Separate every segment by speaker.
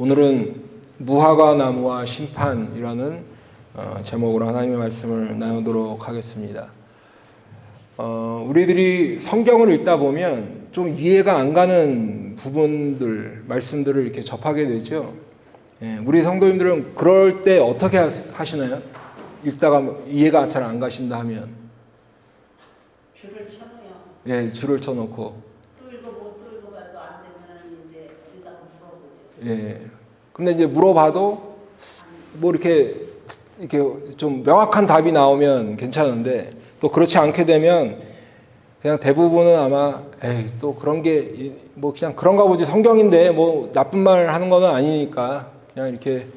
Speaker 1: 오늘은 무화과 나무와 심판이라는 제목으로 하나님의 말씀을 나누도록 하겠습니다. 우리들이 성경을 읽다 보면 좀 이해가 안 가는 부분들, 말씀들을 이렇게 접하게 되죠. 우리 성도님들은 그럴 때 어떻게 하시나요? 읽다가 이해가 잘 안 가신다 하면
Speaker 2: 줄을 쳐놓아요.
Speaker 1: 예, 줄을 쳐놓고
Speaker 2: 또 읽어봐도 안 되면 이제 어디다가 물어보죠.
Speaker 1: 예. 근데 이제 물어봐도 뭐 이렇게 좀 명확한 답이 나오면 괜찮은데 또 그렇지 않게 되면 그냥 대부분은 아마 에이 또 그런 게 뭐 그냥 그런가 보지 성경인데 뭐 나쁜 말 하는 거는 아니니까 그냥 이렇게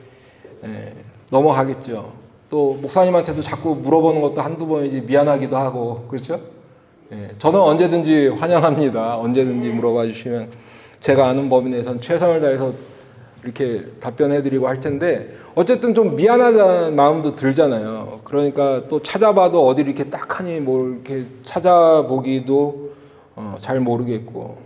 Speaker 1: 넘어가겠죠. 또 목사님한테도 자꾸 물어보는 것도 한두 번이지 미안하기도 하고 그렇죠? 저는 언제든지 환영합니다. 언제든지 물어봐 주시면 제가 아는 범위 내에선 최선을 다해서 이렇게 답변해드리고 할 텐데 어쨌든 좀 미안하다는 마음도 들잖아요. 그러니까 또 찾아봐도 어디 이렇게 딱하니 뭐 이렇게 찾아보기도 잘 모르겠고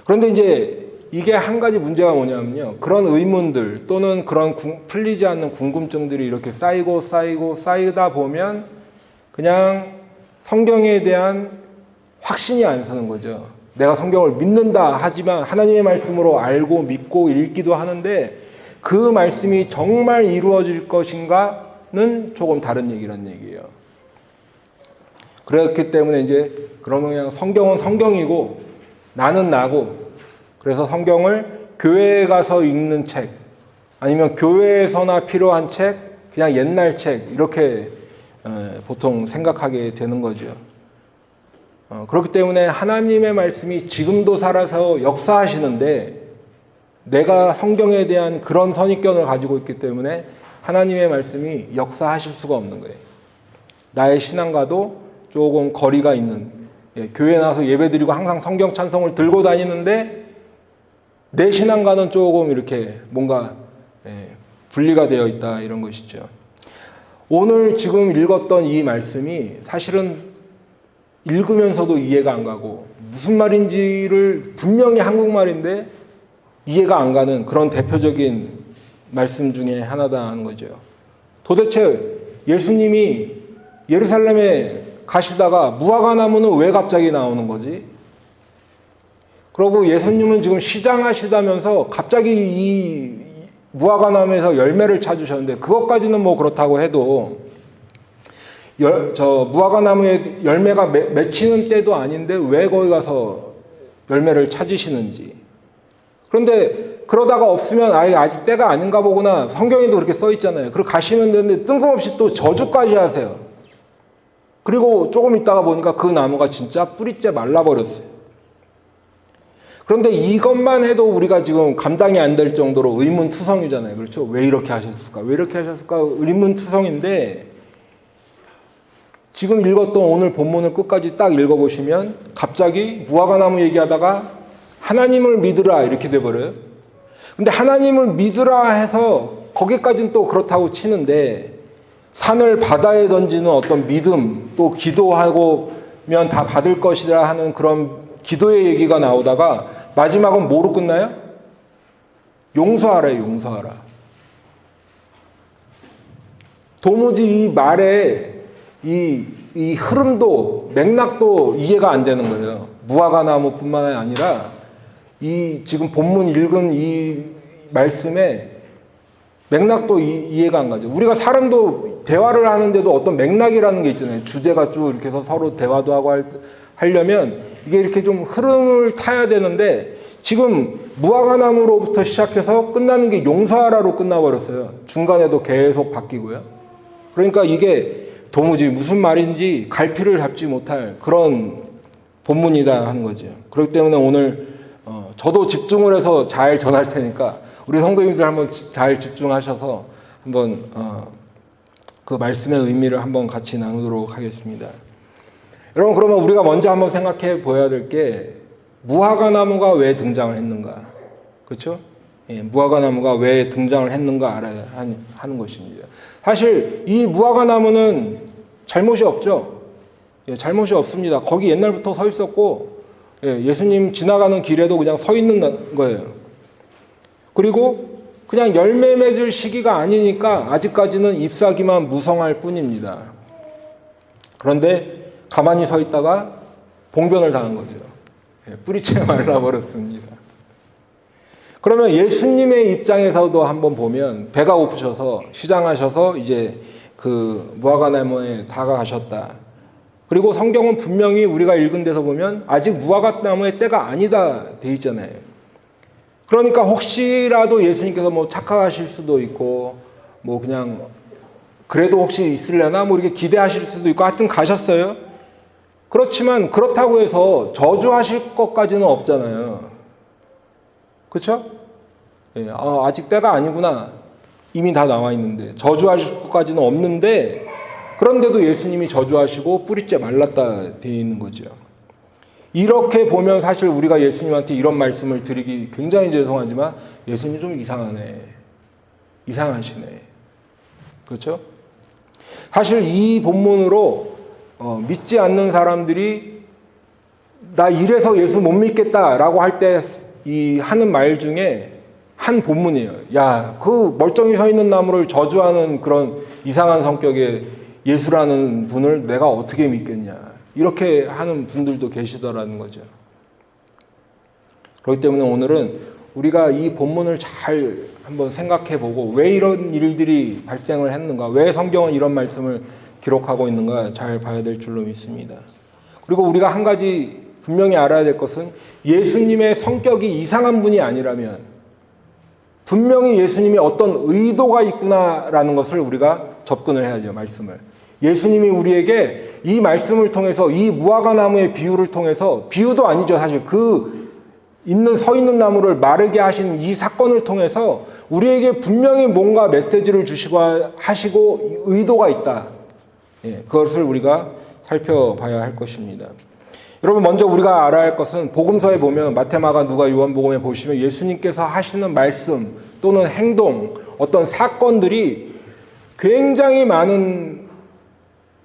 Speaker 1: 그런데 이제 이게 한 가지 문제가 뭐냐면요. 그런 의문들 또는 그런 풀리지 않는 궁금증들이 이렇게 쌓이다 보면 그냥 성경에 대한 확신이 안 서는 거죠. 내가 성경을 믿는다 하지만 하나님의 말씀으로 알고 믿고 읽기도 하는데 그 말씀이 정말 이루어질 것인가는 조금 다른 얘기란 얘기예요. 그렇기 때문에 이제 그러면 그냥 성경은 성경이고 나는 나고 그래서 성경을 교회에 가서 읽는 책 아니면 교회에서나 필요한 책 그냥 옛날 책 이렇게 보통 생각하게 되는 거죠. 그렇기 때문에 하나님의 말씀이 지금도 살아서 역사하시는데 내가 성경에 대한 그런 선입견을 가지고 있기 때문에 하나님의 말씀이 역사하실 수가 없는 거예요. 나의 신앙과도 조금 거리가 있는 교회에 나와서 예배드리고 항상 성경 찬송을 들고 다니는데 내 신앙과는 조금 이렇게 뭔가 분리가 되어 있다 이런 것이죠. 오늘 지금 읽었던 이 말씀이 사실은 읽으면서도 이해가 안 가고 무슨 말인지를 분명히 한국말인데 이해가 안 가는 그런 대표적인 말씀 중에 하나다는 거죠. 도대체 예수님이 예루살렘에 가시다가 무화과 나무는 왜 갑자기 나오는 거지? 그리고 예수님은 지금 시장하시다면서 갑자기 이 무화과 나무에서 열매를 찾으셨는데 그것까지는 뭐 그렇다고 해도 무화과 나무에 열매가 맺히는 때도 아닌데 왜 거기 가서 열매를 찾으시는지. 그런데 그러다가 없으면 아직 때가 아닌가 보구나. 성경에도 그렇게 써 있잖아요. 그리고 가시면 되는데 뜬금없이 또 저주까지 하세요. 그리고 조금 있다가 보니까 그 나무가 진짜 뿌리째 말라버렸어요. 그런데 이것만 해도 우리가 지금 감당이 안 될 정도로 의문투성이잖아요. 그렇죠? 왜 이렇게 하셨을까? 왜 이렇게 하셨을까? 의문투성인데 지금 읽었던 오늘 본문을 끝까지 딱 읽어보시면 갑자기 무화과 나무 얘기하다가 하나님을 믿으라 이렇게 돼버려요. 근데 하나님을 믿으라 해서 거기까지는 또 그렇다고 치는데 산을 바다에 던지는 어떤 믿음 또 기도하면 다 받을 것이라 하는 그런 기도의 얘기가 나오다가 마지막은 뭐로 끝나요? 용서하래요. 용서하라. 도무지 이 말에 이 흐름도 맥락도 이해가 안 되는 거예요. 무화과 나무뿐만 아니라 이 지금 본문 읽은 이 말씀에 맥락도 이해가 안 가죠. 우리가 사람도 대화를 하는데도 어떤 맥락이라는 게 있잖아요. 주제가 쭉 이렇게 해서 서로 대화도 하고 하려면 이게 이렇게 좀 흐름을 타야 되는데 지금 무화과 나무로부터 시작해서 끝나는 게 용서하라로 끝나버렸어요. 중간에도 계속 바뀌고요. 그러니까 이게 도무지 무슨 말인지 갈피를 잡지 못할 그런 본문이다 하는 거죠. 그렇기 때문에 오늘 저도 집중을 해서 잘 전할 테니까 우리 성도님들 한번 잘 집중하셔서 한번 그 말씀의 의미를 한번 같이 나누도록 하겠습니다. 여러분 그러면 우리가 먼저 한번 생각해 보아야 될 게 무화과 나무가 왜 등장을 했는가? 그렇죠? 무화과 나무가 왜 등장을 했는가 알아야 하는 것입니다. 사실 이 무화과 나무는 잘못이 없죠. 잘못이 없습니다. 거기 옛날부터 서 있었고 예수님 지나가는 길에도 그냥 서 있는 거예요. 그리고 그냥 열매 맺을 시기가 아니니까 아직까지는 잎사귀만 무성할 뿐입니다. 그런데 가만히 서 있다가 봉변을 당한 거죠. 뿌리채 말라버렸습니다. 그러면 예수님의 입장에서도 한번 보면 배가 고프셔서 시장하셔서 이제 그 무화과나무에 다가가셨다. 그리고 성경은 분명히 우리가 읽은 데서 보면 아직 무화과나무의 때가 아니다 돼 있잖아요. 그러니까 혹시라도 예수님께서 뭐 착각하실 수도 있고 뭐 그냥 그래도 혹시 있으려나 뭐 이렇게 기대하실 수도 있고 하여튼 가셨어요. 그렇지만 그렇다고 해서 저주하실 것까지는 없잖아요. 그렇죠? 예, 아직 때가 아니구나. 이미 다 나와 있는데 저주하실 것까지는 없는데 그런데도 예수님이 저주하시고 뿌리째 말랐다 되어 있는 거죠. 이렇게 보면 사실 우리가 예수님한테 이런 말씀을 드리기 굉장히 죄송하지만 예수님 좀 이상하네. 이상하시네. 그렇죠? 사실 이 본문으로 믿지 않는 사람들이 나 이래서 예수 못 믿겠다라고 할 때 이 하는 말 중에 한 본문이에요. 야, 그 멀쩡히 서 있는 나무를 저주하는 그런 이상한 성격의 예수라는 분을 내가 어떻게 믿겠냐. 이렇게 하는 분들도 계시더라는 거죠. 그렇기 때문에 오늘은 우리가 이 본문을 잘 한번 생각해 보고 왜 이런 일들이 발생을 했는가, 왜 성경은 이런 말씀을 기록하고 있는가 잘 봐야 될 줄로 믿습니다. 그리고 우리가 한 가지 분명히 알아야 될 것은 예수님의 성격이 이상한 분이 아니라면 분명히 예수님이 어떤 의도가 있구나라는 것을 우리가 접근을 해야죠. 말씀을. 예수님이 우리에게 이 말씀을 통해서 이 무화과나무의 비유를 통해서 비유도 아니죠. 사실 그 서 있는 나무를 마르게 하신 이 사건을 통해서 우리에게 분명히 뭔가 메시지를 주시고 하시고 의도가 있다. 그것을 우리가 살펴봐야 할 것입니다. 여러분 먼저 우리가 알아야 할 것은 복음서에 보면 마태, 마가, 누가, 요한복음에 보시면 예수님께서 하시는 말씀 또는 행동 어떤 사건들이 굉장히 많은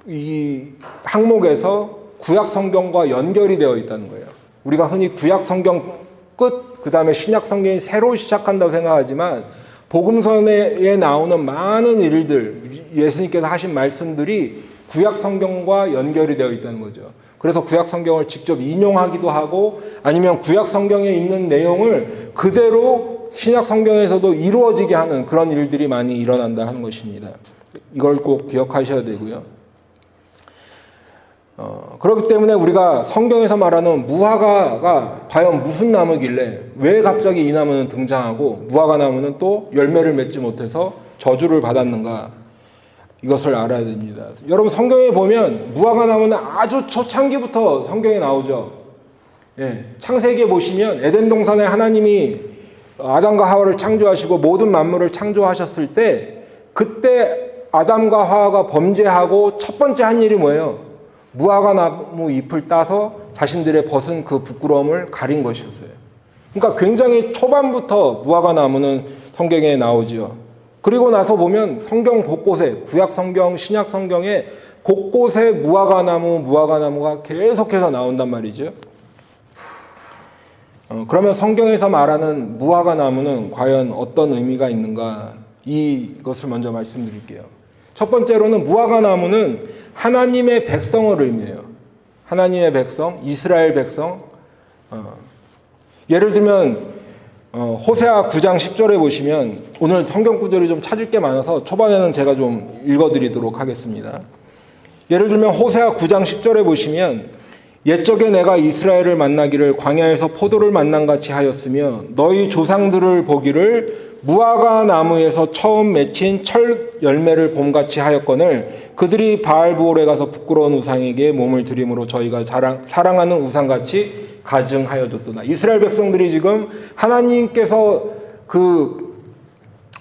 Speaker 1: 이 항목에서 구약 성경과 연결이 되어 있다는 거예요. 우리가 흔히 구약 성경 끝, 그 다음에 신약 성경이 새로 시작한다고 생각하지만 복음서에 나오는 많은 일들, 예수님께서 하신 말씀들이 구약 성경과 연결이 되어 있다는 거죠. 그래서 구약 성경을 직접 인용하기도 하고 아니면 구약 성경에 있는 내용을 그대로 신약 성경에서도 이루어지게 하는 그런 일들이 많이 일어난다 하는 것입니다. 이걸 꼭 기억하셔야 되고요. 그렇기 때문에 우리가 성경에서 말하는 무화과가 과연 무슨 나무길래 왜 갑자기 이 나무는 등장하고 무화과 나무는 또 열매를 맺지 못해서 저주를 받았는가 이것을 알아야 됩니다. 여러분 성경에 보면 무화과 나무는 아주 초창기부터 성경에 나오죠. 창세기에 보시면 에덴 동산에 하나님이 아담과 하와를 창조하시고 모든 만물을 창조하셨을 때 그때 아담과 하와가 범죄하고 첫 번째 한 일이 뭐예요? 무화과 나무 잎을 따서 자신들의 벗은 그 부끄러움을 가린 것이었어요. 그러니까 굉장히 초반부터 무화과 나무는 성경에 나오지요. 그리고 나서 보면 성경 곳곳에 구약 성경, 신약 성경에 곳곳에 무화과 나무가 계속해서 나온단 말이죠. 그러면 성경에서 말하는 무화과 나무는 과연 어떤 의미가 있는가? 이것을 먼저 말씀드릴게요. 첫 번째로는 무화과 나무는 하나님의 백성을 의미해요. 하나님의 백성, 이스라엘 백성. 예를 들면 호세아 9장 10절에 보시면 오늘 성경 구절이 좀 찾을 게 많아서 초반에는 제가 좀 읽어드리도록 하겠습니다. 예를 들면 호세아 9장 10절에 보시면 옛적에 내가 이스라엘을 만나기를 광야에서 포도를 만난 같이 하였으며 너희 조상들을 보기를 무화과 나무에서 처음 맺힌 철 열매를 봄같이 하였거늘 그들이 바알부올에 가서 부끄러운 우상에게 몸을 드림으로 저희가 사랑하는 우상같이 가증하여줬도다. 이스라엘 백성들이 지금 하나님께서 그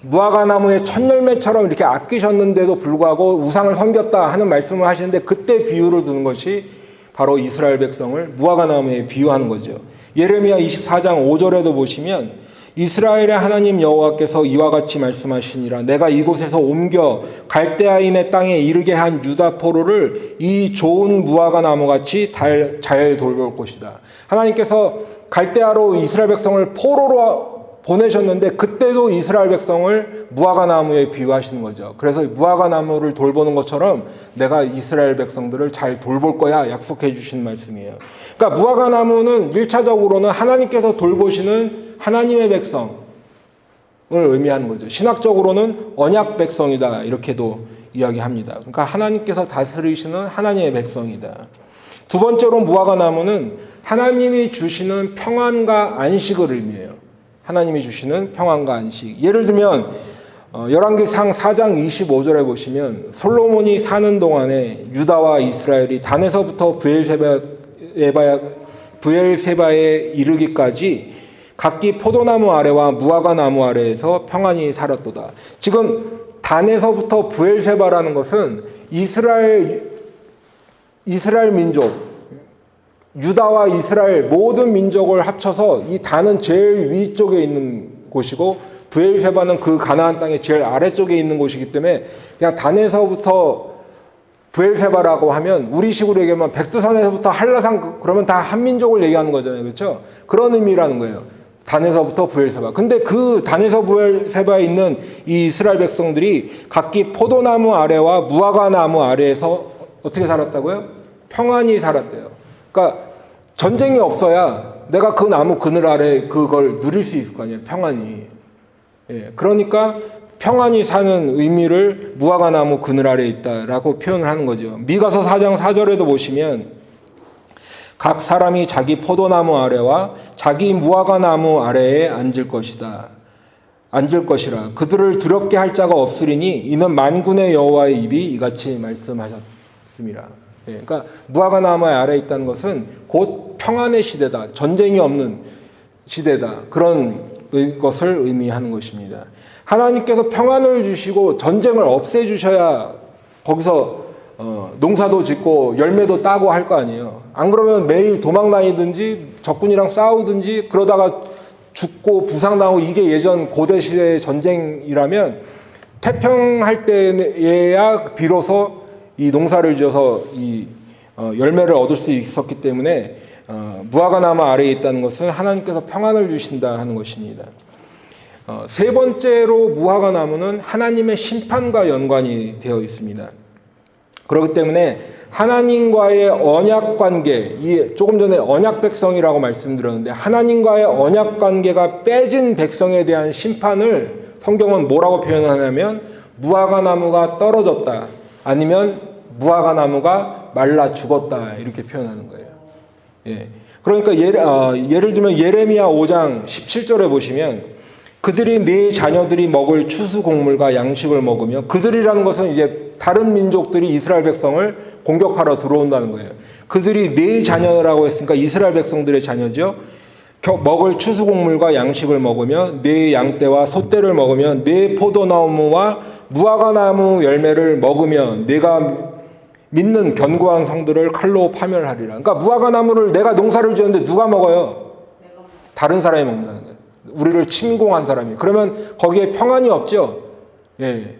Speaker 1: 무화과 나무의 첫 열매처럼 이렇게 아끼셨는데도 불구하고 우상을 섬겼다 하는 말씀을 하시는데 그때 비유를 두는 것이 바로 이스라엘 백성을 무화과 나무에 비유하는 거죠. 예레미야 24장 5절에도 보시면 이스라엘의 하나님 여호와께서 이와 같이 말씀하시니라 내가 이곳에서 옮겨 갈대아인의 땅에 이르게 한 유다 포로를 이 좋은 무화과 나무같이 잘 돌볼 것이다. 하나님께서 갈대아로 이스라엘 백성을 보내셨는데 그때도 이스라엘 백성을 무화과 나무에 비유하시는 거죠. 그래서 무화과 나무를 돌보는 것처럼 내가 이스라엘 백성들을 잘 돌볼 거야 약속해 주신 말씀이에요. 그러니까 무화과 나무는 1차적으로는 하나님께서 돌보시는 하나님의 백성을 의미하는 거죠. 신학적으로는 언약 백성이다 이렇게도 이야기합니다. 그러니까 하나님께서 다스리시는 하나님의 백성이다. 두 번째로 무화과 나무는 하나님이 주시는 평안과 안식을 의미해요. 하나님이 주시는 평안과 안식. 예를 들면 열왕기상 4장 25절에 보시면 솔로몬이 사는 동안에 유다와 이스라엘이 단에서부터 브엘세바에 이르기까지 각기 포도나무 아래와 무화과 나무 아래에서 평안히 살았도다. 지금 단에서부터 브엘세바라는 것은 이스라엘 민족, 유다와 이스라엘 모든 민족을 합쳐서 이 단은 제일 위쪽에 있는 곳이고 브엘세바는 그 가나안 땅의 제일 아래쪽에 있는 곳이기 때문에 그냥 단에서부터 브엘세바라고 하면 우리식으로 얘기하면 백두산에서부터 한라산 그러면 다 한 민족을 얘기하는 거잖아요. 그렇죠? 그런 의미라는 거예요. 단에서부터 브엘세바. 근데 그 단에서 브엘세바에 있는 이 이스라엘 백성들이 각기 포도나무 아래와 무화과 나무 아래에서 어떻게 살았다고요? 평안히 살았대요. 그러니까 전쟁이 없어야 내가 그 나무 그늘 아래 그걸 누릴 수 있을 거 아니에요. 평안히. 예, 그러니까 평안히 사는 의미를 무화과 나무 그늘 아래에 있다라고 표현을 하는 거죠. 미가서 4장 4절에도 보시면 각 사람이 자기 포도나무 아래와 자기 무화과 나무 아래에 앉을 것이라. 그들을 두렵게 할 자가 없으리니 이는 만군의 여호와의 입이 이같이 말씀하셨습니다. 예, 그러니까 무화과 나무 아래에 있다는 것은 곧 평안의 시대다. 전쟁이 없는 시대다. 그런 것을 의미하는 것입니다. 하나님께서 평안을 주시고 전쟁을 없애주셔야 거기서 농사도 짓고 열매도 따고 할 거 아니에요. 안 그러면 매일 도망 다니든지 적군이랑 싸우든지 그러다가 죽고 부상당하고 이게 예전 고대 시대의 전쟁이라면 태평할 때에야 비로소 이 농사를 지어서 이 열매를 얻을 수 있었기 때문에 무화과 나무 아래에 있다는 것은 하나님께서 평안을 주신다 하는 것입니다. 세 번째로 무화과 나무는 하나님의 심판과 연관이 되어 있습니다. 그렇기 때문에 하나님과의 언약 관계, 조금 전에 언약 백성이라고 말씀드렸는데 하나님과의 언약 관계가 빼진 백성에 대한 심판을 성경은 뭐라고 표현하냐면 무화과 나무가 떨어졌다. 아니면 무화과 나무가 말라 죽었다 이렇게 표현하는 거예요. 예. 그러니까 예를 들면 예레미야 5장 17절에 보시면 그들이 네 자녀들이 먹을 추수 곡물과 양식을 먹으며 그들이라는 것은 이제 다른 민족들이 이스라엘 백성을 공격하러 들어온다는 거예요. 그들이 네 자녀라고 했으니까 이스라엘 백성들의 자녀죠. 먹을 추수 곡물과 양식을 먹으며 네 양떼와 소떼를 먹으며 네 포도나무와 무화과 나무 열매를 먹으며 내가 믿는 견고한 성들을 칼로 파멸하리라. 그러니까 무화과 나무를 내가 농사를 지었는데 누가 먹어요? 다른 사람이 먹는다는 거예요. 우리를 침공한 사람이. 그러면 거기에 평안이 없죠. 예.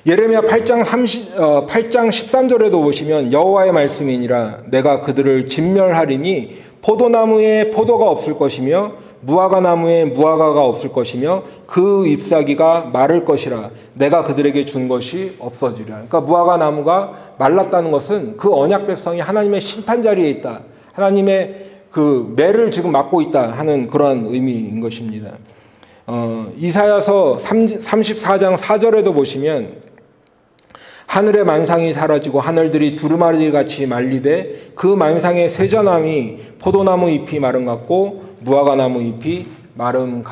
Speaker 1: 예레미야 8장 13절에도 보시면 여호와의 말씀이니라 내가 그들을 진멸하리니 포도나무에 포도가 없을 것이며 무화과 나무에 무화과가 없을 것이며 그 잎사귀가 마를 것이라 내가 그들에게 준 것이 없어지리라. 그러니까 무화과 나무가 말랐다는 것은 그 언약 백성이 하나님의 심판 자리에 있다. 하나님의 그 매를 지금 맡고 있다 하는 그런 의미인 것입니다. 이사야서 34장 4절에도 보시면 하늘의 만상이 사라지고 하늘들이 두루마리같이 말리되 그 만상의 세자나무 포도나무 잎이 마름 같고 무화과나무 잎이 마름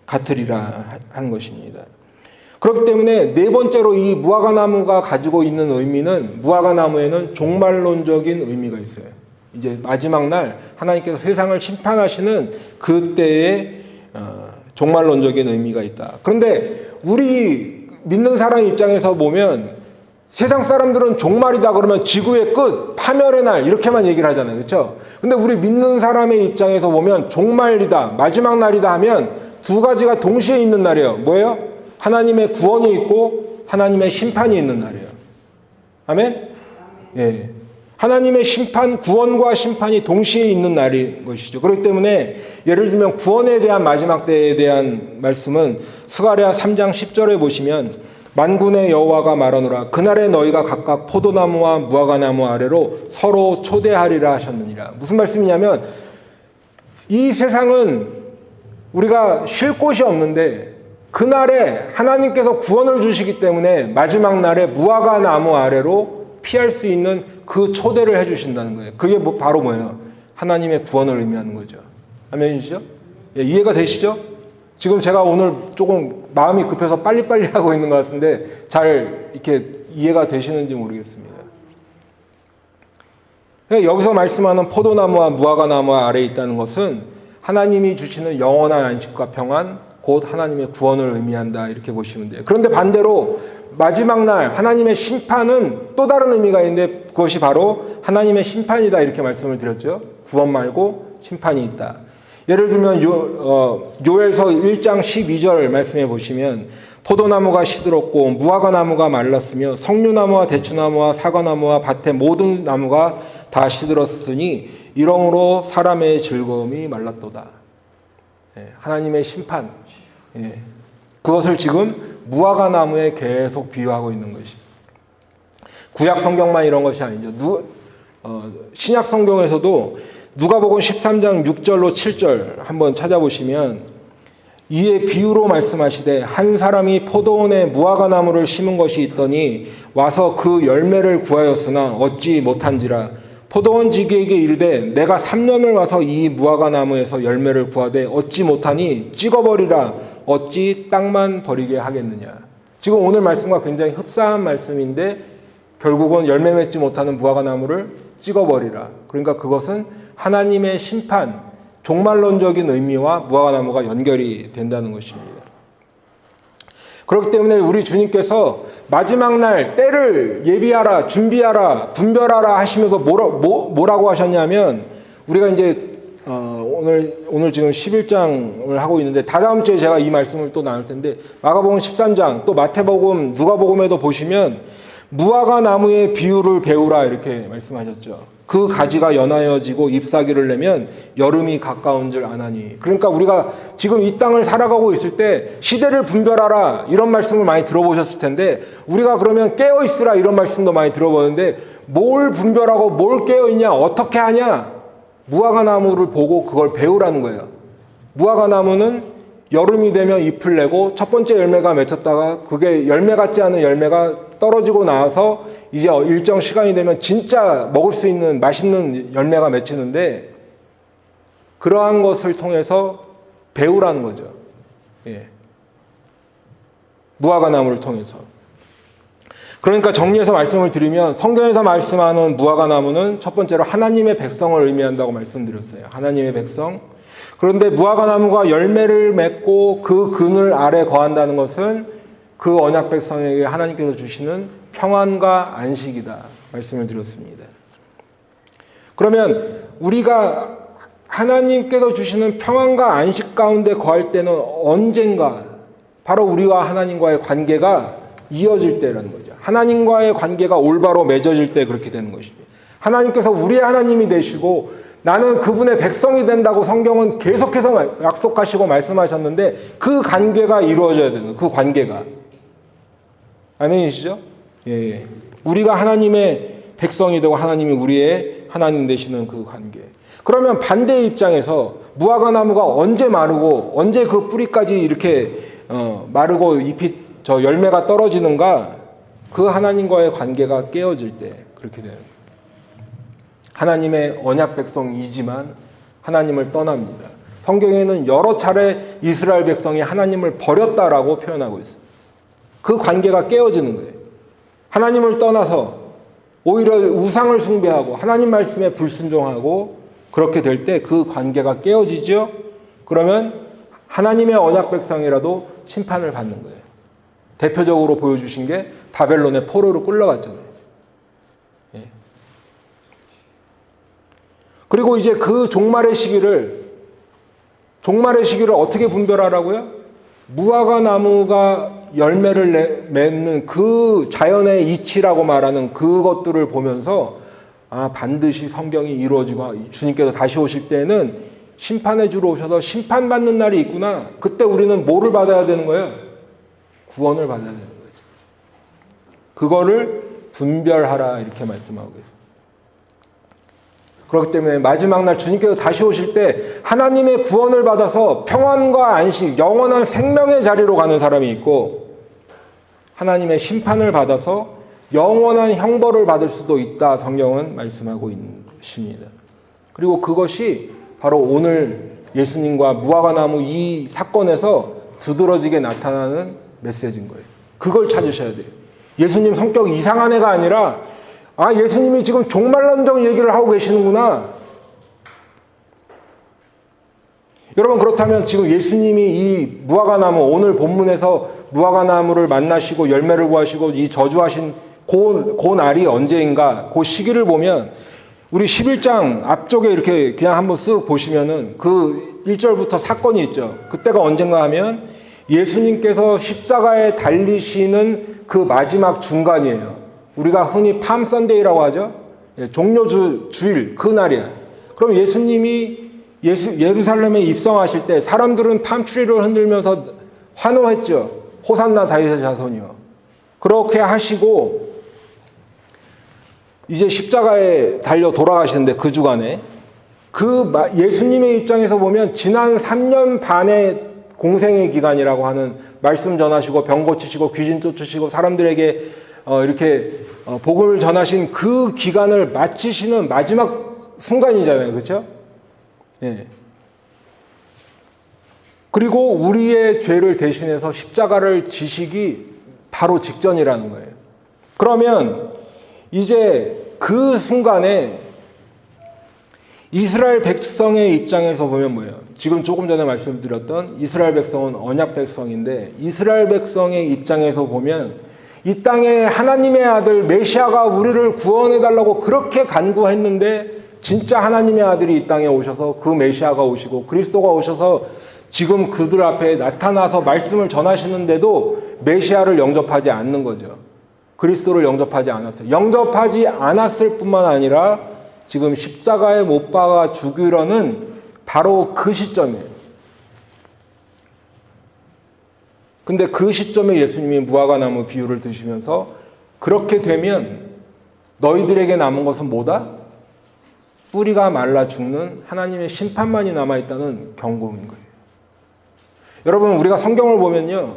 Speaker 1: 같으리라 하는 것입니다. 그렇기 때문에 네 번째로 이 무화과나무가 가지고 있는 의미는 무화과나무에는 종말론적인 의미가 있어요. 이제 마지막 날 하나님께서 세상을 심판하시는 그때의 종말론적인 의미가 있다. 그런데 우리 믿는 사람 입장에서 보면 세상 사람들은 종말이다 그러면 지구의 끝, 파멸의 날 이렇게만 얘기를 하잖아요. 그렇죠? 근데 우리 믿는 사람의 입장에서 보면 종말이다, 마지막 날이다 하면 두 가지가 동시에 있는 날이에요. 뭐예요? 하나님의 구원이 있고 하나님의 심판이 있는 날이에요. 아멘? 예. 하나님의 심판, 구원과 심판이 동시에 있는 날인 것이죠. 그렇기 때문에 예를 들면 구원에 대한 마지막 때에 대한 말씀은 스가랴 3장 10절에 보시면 만군의 여호와가 말하노라 그날에 너희가 각각 포도나무와 무화과나무 아래로 서로 초대하리라 하셨느니라. 무슨 말씀이냐면 이 세상은 우리가 쉴 곳이 없는데 그날에 하나님께서 구원을 주시기 때문에 마지막 날에 무화과나무 아래로 피할 수 있는 그 초대를 해주신다는 거예요. 그게 바로 뭐예요? 하나님의 구원을 의미하는 거죠. 아멘이시죠? 예, 이해가 되시죠? 지금 제가 오늘 조금 마음이 급해서 빨리빨리 하고 있는 것 같은데 잘 이렇게 이해가 되시는지 모르겠습니다. 여기서 말씀하는 포도나무와 무화과나무 아래에 있다는 것은 하나님이 주시는 영원한 안식과 평안, 곧 하나님의 구원을 의미한다 이렇게 보시면 돼요. 그런데 반대로 마지막 날 하나님의 심판은 또 다른 의미가 있는데 그것이 바로 하나님의 심판이다 이렇게 말씀을 드렸죠. 구원 말고 심판이 있다. 예를 들면 요엘서 1장 12절 말씀해 보시면 포도나무가 시들었고 무화과나무가 말랐으며 석류나무와 대추나무와 사과나무와 밭의 모든 나무가 다 시들었으니 이러므로 사람의 즐거움이 말랐도다. 하나님의 심판. 그것을 지금 무화과나무에 계속 비유하고 있는 것이. 구약 성경만 이런 것이 아니죠. 신약 성경에서도 누가복음 13장 6절로 7절 한번 찾아보시면 이에 비유로 말씀하시되 한 사람이 포도원에 무화과나무를 심은 것이 있더니 와서 그 열매를 구하였으나 얻지 못한지라 포도원 지기에게 이르되 내가 3년을 와서 이 무화과나무에서 열매를 구하되 얻지 못하니 찍어버리라 어찌 땅만 버리게 하겠느냐. 지금 오늘 말씀과 굉장히 흡사한 말씀인데 결국은 열매 맺지 못하는 무화과나무를 찍어버리라. 그러니까 그것은 하나님의 심판, 종말론적인 의미와 무화과나무가 연결이 된다는 것입니다. 그렇기 때문에 우리 주님께서 마지막 날 때를 예비하라, 준비하라, 분별하라 하시면서 뭐라고 하셨냐면 우리가 이제 오늘 지금 11장을 하고 있는데 다다음 주에 제가 이 말씀을 또 나눌 텐데 마가복음 13장 또 마태복음 누가복음에도 보시면 무화과나무의 비유를 배우라 이렇게 말씀하셨죠. 그 가지가 연하여지고 잎사귀를 내면 여름이 가까운 줄 아나니. 그러니까 우리가 지금 이 땅을 살아가고 있을 때 시대를 분별하라 이런 말씀을 많이 들어보셨을 텐데 우리가 그러면 깨어있으라 이런 말씀도 많이 들어보는데 뭘 분별하고 뭘 깨어있냐 어떻게 하냐 무화과나무를 보고 그걸 배우라는 거예요. 무화과나무는 여름이 되면 잎을 내고 첫 번째 열매가 맺혔다가 그게 열매 같지 않은 열매가 떨어지고 나서 이제 일정 시간이 되면 진짜 먹을 수 있는 맛있는 열매가 맺히는데 그러한 것을 통해서 배우라는 거죠. 무화과나무를 통해서. 그러니까 정리해서 말씀을 드리면 성경에서 말씀하는 무화과나무는 첫 번째로 하나님의 백성을 의미한다고 말씀드렸어요. 하나님의 백성. 그런데 무화과나무가 열매를 맺고 그 그늘 아래 거한다는 것은 그 언약 백성에게 하나님께서 주시는 평안과 안식이다 말씀을 드렸습니다. 그러면 우리가 하나님께서 주시는 평안과 안식 가운데 거할 때는 언젠가 바로 우리와 하나님과의 관계가 이어질 때라는 거죠. 하나님과의 관계가 올바로 맺어질 때 그렇게 되는 것입니다. 하나님께서 우리의 하나님이 되시고 나는 그분의 백성이 된다고 성경은 계속해서 약속하시고 말씀하셨는데 그 관계가 이루어져야 되는 그 관계가. 아멘이시죠? 예. 우리가 하나님의 백성이 되고 하나님이 우리의 하나님 되시는 그 관계. 그러면 반대의 입장에서 무화과나무가 언제 마르고 언제 그 뿌리까지 이렇게 마르고 잎이 열매가 떨어지는가? 그 하나님과의 관계가 깨어질 때 그렇게 돼요. 하나님의 언약 백성이지만 하나님을 떠납니다. 성경에는 여러 차례 이스라엘 백성이 하나님을 버렸다라고 표현하고 있어요. 그 관계가 깨어지는 거예요. 하나님을 떠나서 오히려 우상을 숭배하고 하나님 말씀에 불순종하고 그렇게 될 때 그 관계가 깨어지죠. 그러면 하나님의 언약 백성이라도 심판을 받는 거예요. 대표적으로 보여주신 게 바벨론의 포로로 끌려갔잖아요. 예. 그리고 이제 그 종말의 시기를 어떻게 분별하라고요? 무화과나무가 열매를 맺는 그 자연의 이치라고 말하는 그것들을 보면서 반드시 성경이 이루어지고 주님께서 다시 오실 때는 심판의 주로 오셔서 심판받는 날이 있구나. 그때 우리는 뭐를 받아야 되는 거예요? 구원을 받아야 되는 거예요. 그거를 분별하라 이렇게 말씀하고 있어요. 그렇기 때문에 마지막 날 주님께서 다시 오실 때 하나님의 구원을 받아서 평안과 안식, 영원한 생명의 자리로 가는 사람이 있고, 하나님의 심판을 받아서 영원한 형벌을 받을 수도 있다, 성경은 말씀하고 있는 것입니다. 그리고 그것이 바로 오늘 예수님과 무화과나무 이 사건에서 두드러지게 나타나는 메시지인 거예요. 그걸 찾으셔야 돼요. 예수님 성격이 이상한 애가 아니라 예수님이 지금 종말론적 얘기를 하고 계시는구나. 여러분, 그렇다면 지금 예수님이 이 무화과나무, 오늘 본문에서 무화과나무를 만나시고 열매를 구하시고 이 저주하신 그 날이 언제인가, 그 시기를 보면 우리 11장 앞쪽에 이렇게 그냥 한번 쓱 보시면은 그 1절부터 사건이 있죠. 그때가 언젠가 하면 예수님께서 십자가에 달리시는 그 마지막 중간이에요. 우리가 흔히 팜 선데이라고 하죠. 종려주일 그 날이야. 그럼 예수님이 예루살렘에 입성하실 때 사람들은 팜트리를 흔들면서 환호했죠. 호산나 다윗의 자손이요. 그렇게 하시고 이제 십자가에 달려 돌아가시는데 그 주간에 예수님의 입장에서 보면 지난 3년 반의 공생의 기간이라고 하는, 말씀 전하시고 병 고치시고 귀신 쫓으시고 사람들에게 이렇게 복음을 전하신 그 기간을 마치시는 마지막 순간이잖아요. 그렇죠? 예. 그리고 우리의 죄를 대신해서 십자가를 지시기 바로 직전이라는 거예요. 그러면 이제 그 순간에 이스라엘 백성의 입장에서 보면 뭐예요? 지금 조금 전에 말씀드렸던 이스라엘 백성은 언약 백성인데, 이스라엘 백성의 입장에서 보면 이 땅에 하나님의 아들 메시아가 우리를 구원해달라고 그렇게 간구했는데, 진짜 하나님의 아들이 이 땅에 오셔서 그 메시아가 오시고 그리스도가 오셔서 지금 그들 앞에 나타나서 말씀을 전하시는데도 메시아를 영접하지 않는 거죠. 그리스도를 영접하지 않았어요. 영접하지 않았을 뿐만 아니라 지금 십자가에 못 박아 죽이려는 바로 그 시점이에요. 근데 그 시점에 예수님이 무화과나무 비유를 드시면서 그렇게 되면 너희들에게 남은 것은 뭐다? 뿌리가 말라 죽는 하나님의 심판만이 남아있다는 경고인 거예요. 여러분, 우리가 성경을 보면요,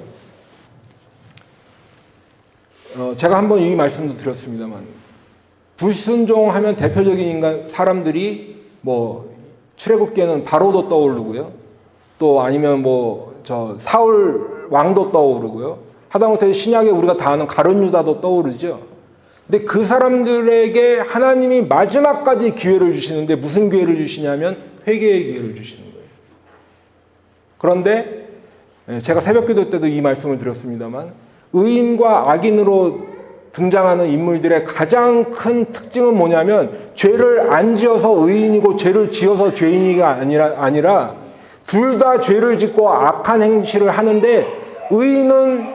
Speaker 1: 제가 한번 이 말씀도 드렸습니다만, 불순종하면 대표적인 사람들이 출애굽기에는 바로도 떠오르고요, 또 아니면 사울 왕도 떠오르고요, 하다못해 신약에 우리가 다 아는 가룟 유다도 떠오르죠. 근데 그 사람들에게 하나님이 마지막까지 기회를 주시는데 무슨 기회를 주시냐면 회개의 기회를 주시는 거예요. 그런데 제가 새벽기도 때도 이 말씀을 드렸습니다만, 의인과 악인으로 등장하는 인물들의 가장 큰 특징은 뭐냐면, 죄를 안 지어서 의인이고 죄를 지어서 죄인이가 아니라 둘 다 죄를 짓고 악한 행실을 하는데 의인은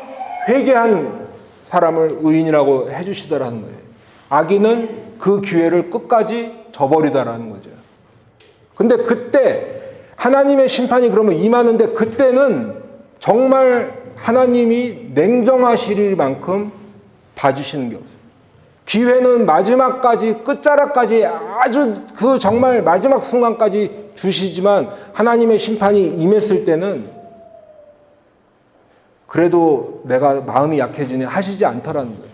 Speaker 1: 회개한 사람을 의인이라고 해주시더라는 거예요. 악인은 그 기회를 끝까지 저버리다라는 거죠. 근데 그때 하나님의 심판이 그러면 임하는데, 그때는 정말 하나님이 냉정하실 만큼 봐주시는 게 없어요. 기회는 마지막까지, 끝자락까지, 아주 그 정말 마지막 순간까지 주시지만 하나님의 심판이 임했을 때는 그래도 내가 마음이 약해지니 하시지 않더라는 거예요.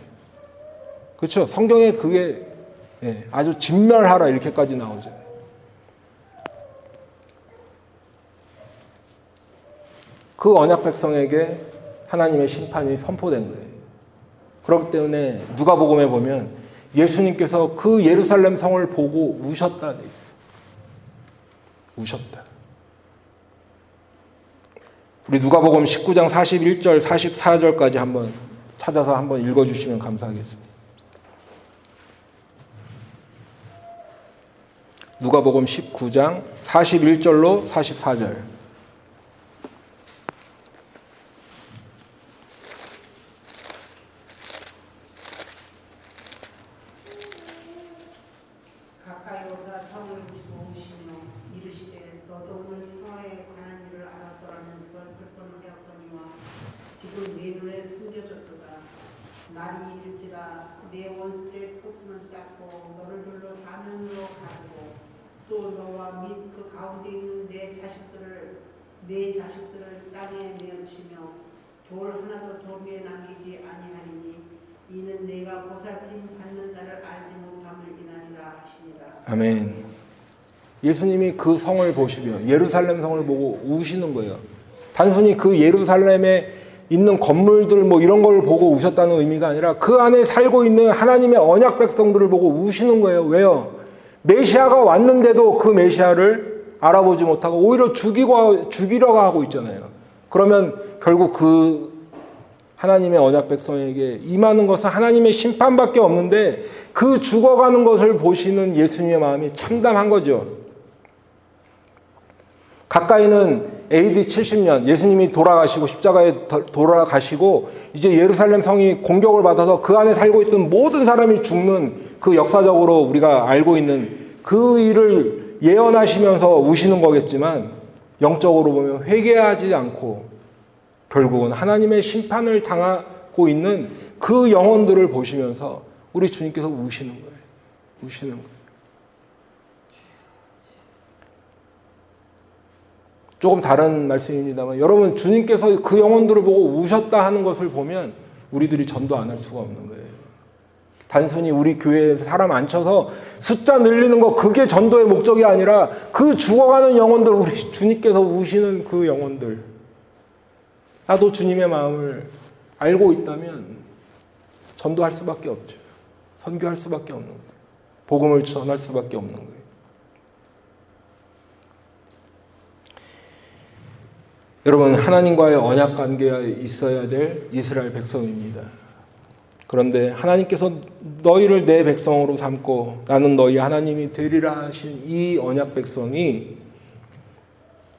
Speaker 1: 그렇죠? 성경에 그게 아주 진멸하라 이렇게까지 나오잖아요. 그 언약 백성에게 하나님의 심판이 선포된 거예요. 그렇기 때문에 누가복음에 보면 예수님께서 그 예루살렘 성을 보고 우셨다 돼 있어요. 우셨다. 우리 누가복음 19장 41절 44절까지 한번 찾아서 한번 읽어주시면 감사하겠습니다. 누가복음 19장 41절로 44절.
Speaker 2: 그 내 눈에 숨겨졌도다. 날이 이를지라 내 원수들의 폭풍을 쌓고 너를 둘러 사면으로 가두고 또 너와 및 그 가운데 있는 내 자식들을 땅에 내어치며 돌 하나도 돌 위에 남기지 아니하리니 이는 내가 보살핌 받는 날을 알지 못함을 인하리라 하시니라.
Speaker 1: 아멘. 예수님이 그 성을 보시며 예루살렘 성을 보고 우시는 거예요. 단순히 그 예루살렘에 있는 건물들 뭐 이런 걸 보고 우셨다는 의미가 아니라 그 안에 살고 있는 하나님의 언약 백성들을 보고 우시는 거예요. 왜요? 메시아가 왔는데도 그 메시아를 알아보지 못하고 오히려 죽이려고 하고 있잖아요. 그러면 결국 그 하나님의 언약 백성에게 임하는 것은 하나님의 심판밖에 없는데 그 죽어가는 것을 보시는 예수님의 마음이 참담한 거죠. 가까이는 AD 70년 예수님이 돌아가시고 십자가에 돌아가시고 이제 예루살렘 성이 공격을 받아서 그 안에 살고 있던 모든 사람이 죽는 그 역사적으로 우리가 알고 있는 그 일을 예언하시면서 우시는 거겠지만 영적으로 보면 회개하지 않고 결국은 하나님의 심판을 당하고 있는 그 영혼들을 보시면서 우리 주님께서 우시는 거예요. 우시는 거예요. 조금 다른 말씀입니다만 여러분 주님께서 그 영혼들을 보고 우셨다 하는 것을 보면 우리들이 전도 안 할 수가 없는 거예요. 단순히 우리 교회에 사람 앉혀서 숫자 늘리는 거 그게 전도의 목적이 아니라 그 죽어가는 영혼들 우리 주님께서 우시는 그 영혼들 나도 주님의 마음을 알고 있다면 전도할 수밖에 없죠. 선교할 수밖에 없는 거예요. 복음을 전할 수밖에 없는 거예요. 여러분 하나님과의 언약 관계가 있어야 될 이스라엘 백성입니다. 그런데 하나님께서 너희를 내 백성으로 삼고 나는 너희 하나님이 되리라 하신 이 언약 백성이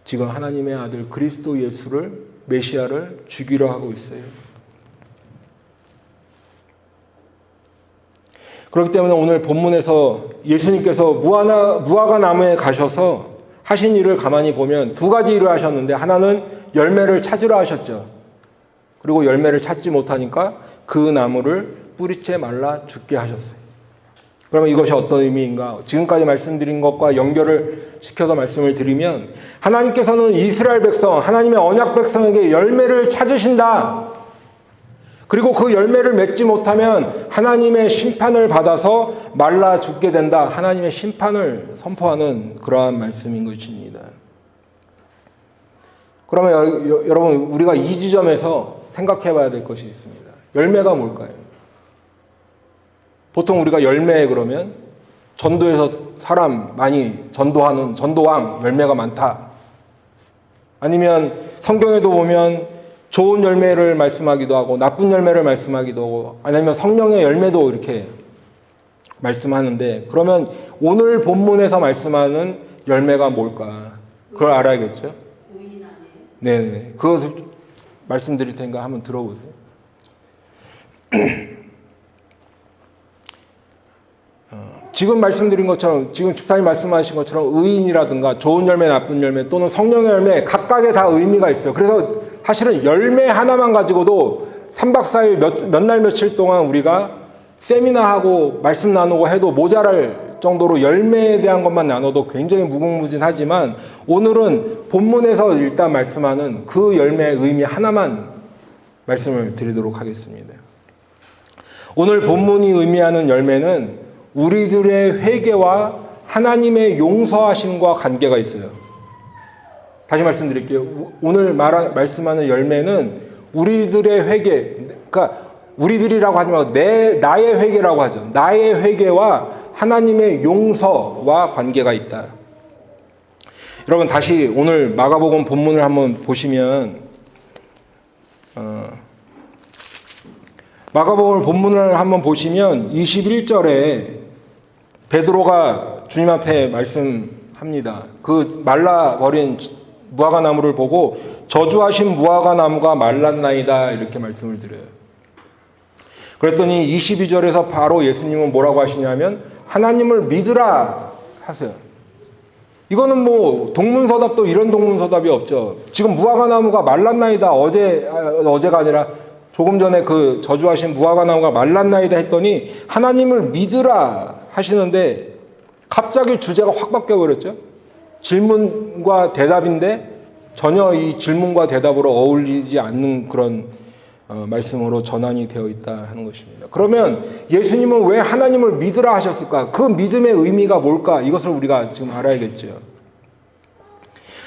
Speaker 1: 지금 하나님의 아들 그리스도 예수를 메시아를 죽이려 하고 있어요. 그렇기 때문에 오늘 본문에서 예수님께서 무화과 나무에 가셔서 하신 일을 가만히 보면 두 가지 일을 하셨는데 하나는 열매를 찾으러 하셨죠. 그리고 열매를 찾지 못하니까 그 나무를 뿌리채 말라 죽게 하셨어요. 그러면 이것이 어떤 의미인가? 지금까지 말씀드린 것과 연결을 시켜서 말씀을 드리면 하나님께서는 이스라엘 백성, 하나님의 언약 백성에게 열매를 찾으신다. 그리고 그 열매를 맺지 못하면 하나님의 심판을 받아서 말라 죽게 된다. 하나님의 심판을 선포하는 그러한 말씀인 것입니다. 그러면 여러분 우리가 이 지점에서 생각해 봐야 될 것이 있습니다. 열매가 뭘까요? 보통 우리가 열매 그러면 전도에서 사람 많이 전도하는 전도왕 열매가 많다. 아니면 성경에도 보면 좋은 열매를 말씀하기도 하고 나쁜 열매를 말씀하기도 하고 아니면 성령의 열매도 이렇게 말씀하는데 그러면 오늘 본문에서 말씀하는 열매가 뭘까? 그걸 알아야겠죠?
Speaker 2: 의인 아니에요?
Speaker 1: 네, 그것을 말씀드릴 테니까 한번 들어보세요. 지금 말씀드린 것처럼 지금 집사님 말씀하신 것처럼 의인이라든가 좋은 열매, 나쁜 열매 또는 성령의 열매 각각의 다 의미가 있어요. 그래서 사실은 열매 하나만 가지고도 3박 4일 몇 날 며칠 동안 우리가 세미나하고 말씀 나누고 해도 모자랄 정도로 열매에 대한 것만 나눠도 굉장히 무궁무진하지만 오늘은 본문에서 일단 말씀하는 그 열매의 의미 하나만 말씀을 드리도록 하겠습니다. 오늘 본문이 의미하는 열매는 우리들의 회개와 하나님의 용서하심과 관계가 있어요. 다시 말씀드릴게요. 오늘 말씀하는 열매는 우리들의 회개, 그러니까 우리들이라고 하지 말고 나의 회개라고 하죠. 나의 회개와 하나님의 용서와 관계가 있다. 여러분 다시 오늘 마가복음 본문을 한번 보시면 마가복음 본문을 한번 보시면 21절에 베드로가 주님 앞에 말씀합니다. 그 말라버린 무화과 나무를 보고 저주하신 무화과 나무가 말랐나이다 이렇게 말씀을 드려요. 그랬더니 22절에서 바로 예수님은 뭐라고 하시냐면 하나님을 믿으라 하세요. 이거는 뭐 동문서답도 이런 동문서답이 없죠. 지금 무화과나무가 말랐나이다. 어제가 아니라 조금 전에 그 저주하신 무화과나무가 말랐나이다 했더니 하나님을 믿으라 하시는데 갑자기 주제가 확 바뀌어버렸죠. 질문과 대답인데 전혀 이 질문과 대답으로 어울리지 않는 그런 말씀으로 전환이 되어 있다 하는 것입니다. 그러면 예수님은 왜 하나님을 믿으라 하셨을까? 그 믿음의 의미가 뭘까? 이것을 우리가 지금 알아야겠죠.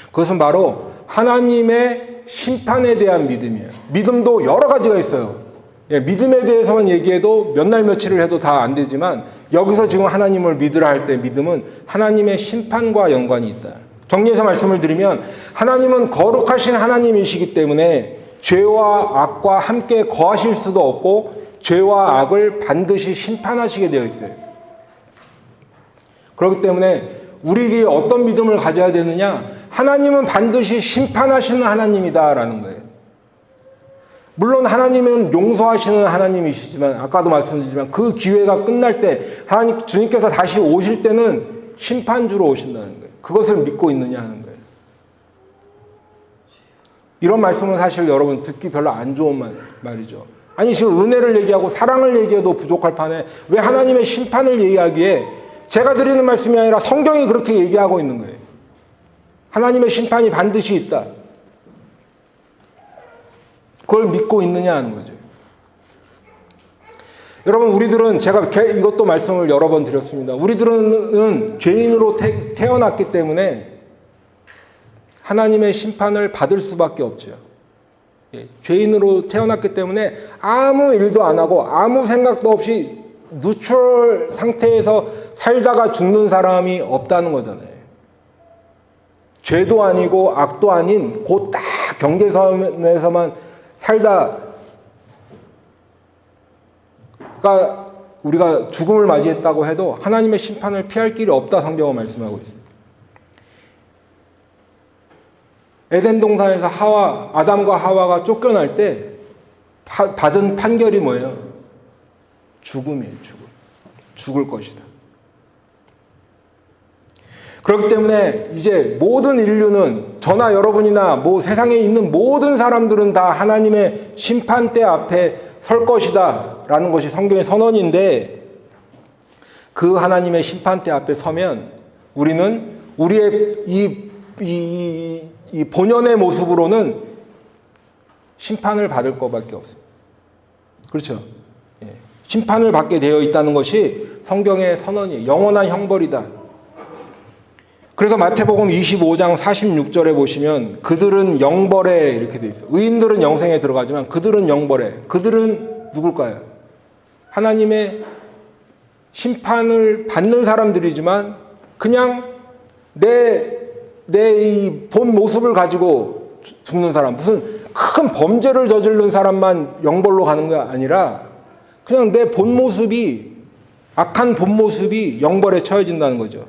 Speaker 1: 그것은 바로 하나님의 심판에 대한 믿음이에요. 믿음도 여러 가지가 있어요. 믿음에 대해서만 얘기해도 몇 날 며칠을 해도 다 안 되지만 여기서 지금 하나님을 믿으라 할 때 믿음은 하나님의 심판과 연관이 있다. 정리해서 말씀을 드리면 하나님은 거룩하신 하나님이시기 때문에 죄와 악과 함께 거하실 수도 없고 죄와 악을 반드시 심판하시게 되어 있어요. 그렇기 때문에 우리들이 어떤 믿음을 가져야 되느냐? 하나님은 반드시 심판하시는 하나님이다라는 거예요. 물론 하나님은 용서하시는 하나님이시지만 아까도 말씀드리지만 그 기회가 끝날 때 주님께서 다시 오실 때는 심판주로 오신다는 거예요. 그것을 믿고 있느냐 하는 거예요. 이런 말씀은 사실 여러분 듣기 별로 안 좋은 말이죠. 아니 지금 은혜를 얘기하고 사랑을 얘기해도 부족할 판에 왜 하나님의 심판을 얘기하기에 제가 드리는 말씀이 아니라 성경이 그렇게 얘기하고 있는 거예요. 하나님의 심판이 반드시 있다. 그걸 믿고 있느냐 하는 거죠. 여러분 우리들은 제가 이것도 말씀을 여러 번 드렸습니다. 우리들은 죄인으로 태어났기 때문에 하나님의 심판을 받을 수밖에 없죠. 죄인으로 태어났기 때문에 아무 일도 안 하고 아무 생각도 없이 누추럴 상태에서 살다가 죽는 사람이 없다는 거잖아요. 죄도 아니고 악도 아닌 그 딱 경계선에서만 살다 그러니까 우리가 죽음을 맞이했다고 해도 하나님의 심판을 피할 길이 없다 성경은 말씀하고 있어요. 에덴 동산에서 아담과 하와가 쫓겨날 때 받은 판결이 뭐예요? 죽음이에요. 죽을 것이다. 그렇기 때문에 이제 모든 인류는 저나 여러분이나 뭐 세상에 있는 모든 사람들은 다 하나님의 심판대 앞에 설 것이다 라는 것이 성경의 선언인데 그 하나님의 심판대 앞에 서면 우리는 우리의 이 본연의 모습으로는 심판을 받을 것밖에 없어요. 그렇죠? 예. 심판을 받게 되어 있다는 것이 성경의 선언이에요. 영원한 형벌이다. 그래서 마태복음 25장 46절에 보시면 그들은 영벌에 이렇게 돼 있어요. 의인들은 영생에 들어가지만 그들은 영벌에. 그들은 누굴까요? 하나님의 심판을 받는 사람들이지만 그냥 내 이 본 모습을 가지고 죽는 사람, 무슨 큰 범죄를 저지른 사람만 영벌로 가는 게 아니라 그냥 내 본 모습이 악한 본 모습이 영벌에 처해진다는 거죠.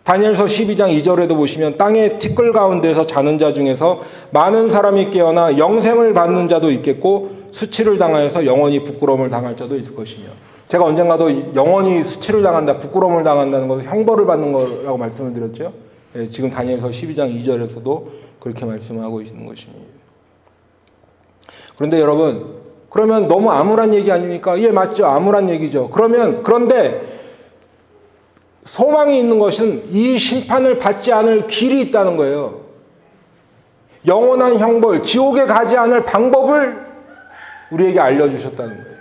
Speaker 1: 다니엘서 12장 2절에도 보시면 땅의 티끌 가운데서 자는 자 중에서 많은 사람이 깨어나 영생을 받는 자도 있겠고 수치를 당하여서 영원히 부끄러움을 당할 자도 있을 것이며 제가 언젠가도 영원히 수치를 당한다, 부끄러움을 당한다는 것은 형벌을 받는 거라고 말씀을 드렸죠. 예, 지금 다니엘서 12장 2절에서도 그렇게 말씀하고 있는 것입니다. 그런데 여러분, 그러면 너무 암울한 얘기 아닙니까? 예, 맞죠. 암울한 얘기죠. 그런데 소망이 있는 것은 이 심판을 받지 않을 길이 있다는 거예요. 영원한 형벌, 지옥에 가지 않을 방법을 우리에게 알려주셨다는 거예요.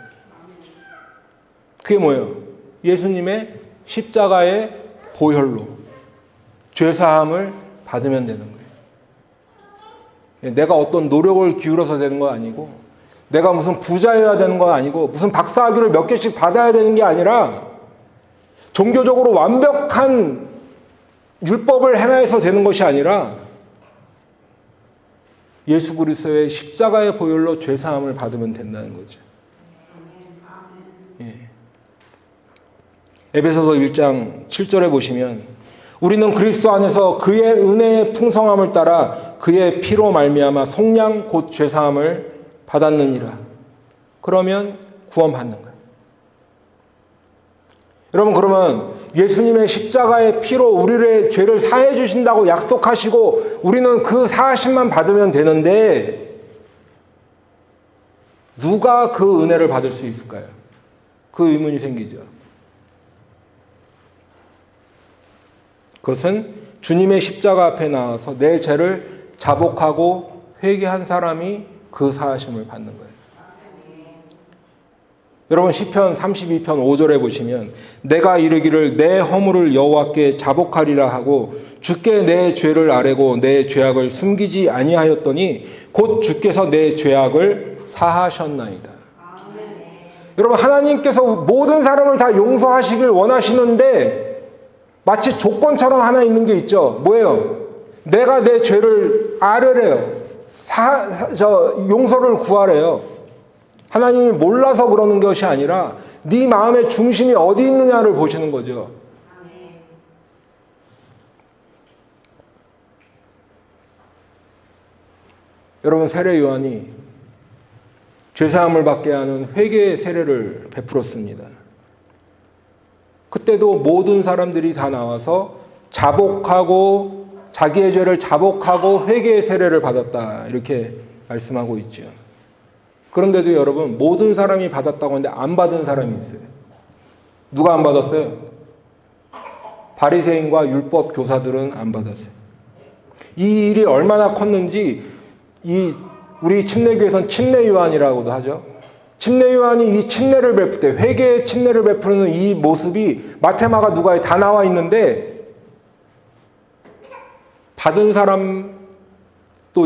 Speaker 1: 그게 뭐예요? 예수님의 십자가의 보혈로 죄사함을 받으면 되는 거예요. 내가 어떤 노력을 기울여서 되는 건 아니고 내가 무슨 부자여야 되는 건 아니고 무슨 박사학위를 몇 개씩 받아야 되는 게 아니라 종교적으로 완벽한 율법을 행해서 되는 것이 아니라 예수 그리스도의 십자가의 보혈로 죄사함을 받으면 된다는 거죠. 예. 에베소서 1장 7절에 보시면 우리는 그리스도 안에서 그의 은혜의 풍성함을 따라 그의 피로 말미암아 속량 곧 죄사함을 받았느니라. 그러면 구원받는 거예요. 여러분, 그러면 예수님의 십자가의 피로 우리의 죄를 사해 주신다고 약속하시고 우리는 그 사하심만 받으면 되는데 누가 그 은혜를 받을 수 있을까요? 그 의문이 생기죠. 그것은 주님의 십자가 앞에 나와서 내 죄를 자복하고 회개한 사람이 그 사하심을 받는 거예요. 여러분, 시편 32편 5절에 보시면 내가 이르기를 내 허물을 여호와께 자복하리라 하고 주께 내 죄를 아뢰고 내 죄악을 숨기지 아니하였더니 곧 주께서 내 죄악을 사하셨나이다. 여러분, 하나님께서 모든 사람을 다 용서하시길 원하시는데 마치 조건처럼 하나 있는 게 있죠. 뭐예요? 내가 내 죄를 아뢰래요. 용서를 구하래요. 하나님이 몰라서 그러는 것이 아니라 네 마음의 중심이 어디 있느냐를 보시는 거죠. 여러분, 세례 요한이 죄사함을 받게 하는 회개의 세례를 베풀었습니다. 그때도 모든 사람들이 다 나와서 자복하고 자기의 죄를 자복하고 회개의 세례를 받았다, 이렇게 말씀하고 있죠. 그런데도 여러분, 모든 사람이 받았다고 하는데 안 받은 사람이 있어요. 누가 안 받았어요? 바리새인과 율법 교사들은 안 받았어요. 이 일이 얼마나 컸는지 우리 침례교에서는 침례 요한이라고도 하죠. 침례 요한이 이 침례를 베풀 때, 회개의 침례를 베푸는 이 모습이 마테마가 누가에 다 나와 있는데 받은 사람도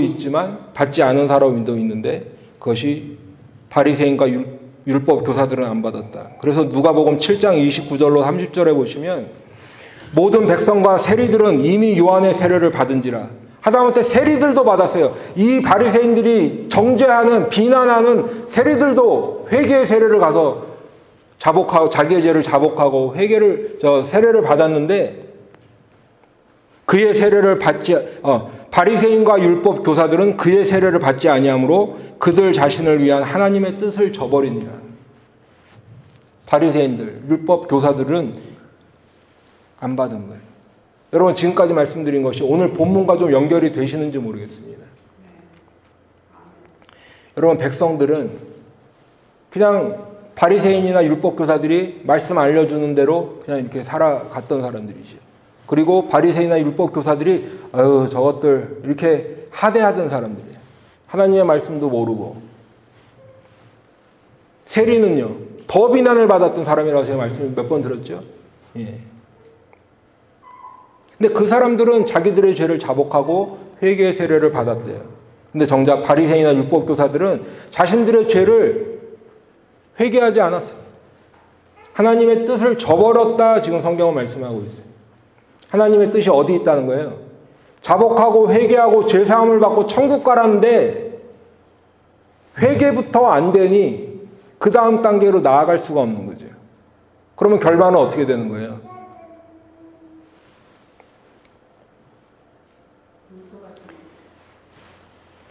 Speaker 1: 있지만 받지 않은 사람도 있는데 그것이 바리새인과 율법 교사들은 안 받았다. 그래서 누가복음 7장 29절로 30절에 보시면 모든 백성과 세리들은 이미 요한의 세례를 받은지라. 하다못해 세리들도 받았어요. 이 바리새인들이 정죄하는, 비난하는 세리들도 회개의 세례를 가서 자복하고 자기의 죄를 자복하고 세례를 받았는데 그의 세례를 바리새인과 율법 교사들은 그의 세례를 받지 아니하므로 그들 자신을 위한 하나님의 뜻을 저버리니라. 바리새인들, 율법 교사들은 안 받은 거예요. 여러분, 지금까지 말씀드린 것이 오늘 본문과 좀 연결이 되시는지 모르겠습니다. 여러분, 백성들은 그냥 바리새인이나 율법 교사들이 말씀 알려주는 대로 그냥 이렇게 살아갔던 사람들이죠. 그리고 바리새인이나 율법 교사들이 저것들 이렇게 하대하던 사람들이에요. 하나님의 말씀도 모르고. 세리는요, 더 비난을 받았던 사람이라고 제가 말씀을 몇 번 들었죠. 예. 근데 그 사람들은 자기들의 죄를 자복하고 회개의 세례를 받았대요. 근데 정작 바리새인이나 율법 교사들은 자신들의 죄를 회개하지 않았어요. 하나님의 뜻을 저버렸다, 지금 성경은 말씀하고 있어요. 하나님의 뜻이 어디 있다는 거예요? 자복하고 회개하고 죄사함을 받고 천국 가라는데 회개부터 안 되니 그 다음 단계로 나아갈 수가 없는 거죠. 그러면 결과는 어떻게 되는 거예요?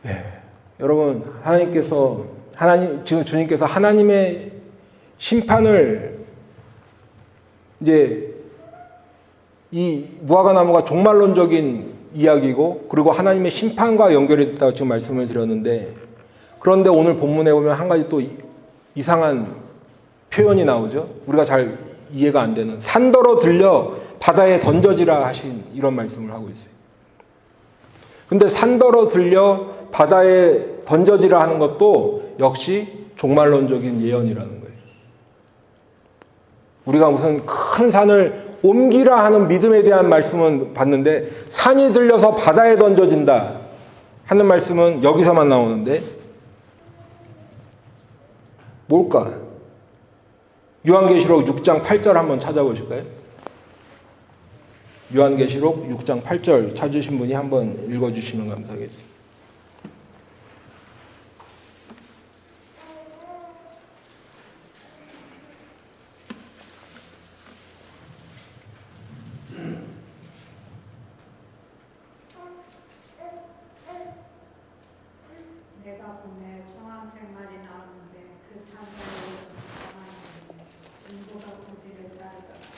Speaker 1: 네. 여러분, 지금 주님께서 하나님의 심판을 이제 이 무화과나무가 종말론적인 이야기고 그리고 하나님의 심판과 연결이 됐다고 지금 말씀을 드렸는데, 그런데 오늘 본문에 보면 한 가지 또 이상한 표현이 나오죠. 우리가 잘 이해가 안 되는, 산더러 들려 바다에 던져지라 하신 이런 말씀을 하고 있어요. 근데 산더러 들려 바다에 던져지라 하는 것도 역시 종말론적인 예언이라는 거예요. 우리가 무슨 큰 산을 옮기라 하는 믿음에 대한 말씀은 봤는데 산이 들려서 바다에 던져진다 하는 말씀은 여기서만 나오는데 뭘까? 요한계시록 6장 8절 한번 찾아보실까요? 요한계시록 6장 8절 찾으신 분이 한번 읽어주시면 감사하겠습니다.
Speaker 2: 내가 보내 청황색만이 나오는데 그 탄생을 인보가 고기를 따르더라.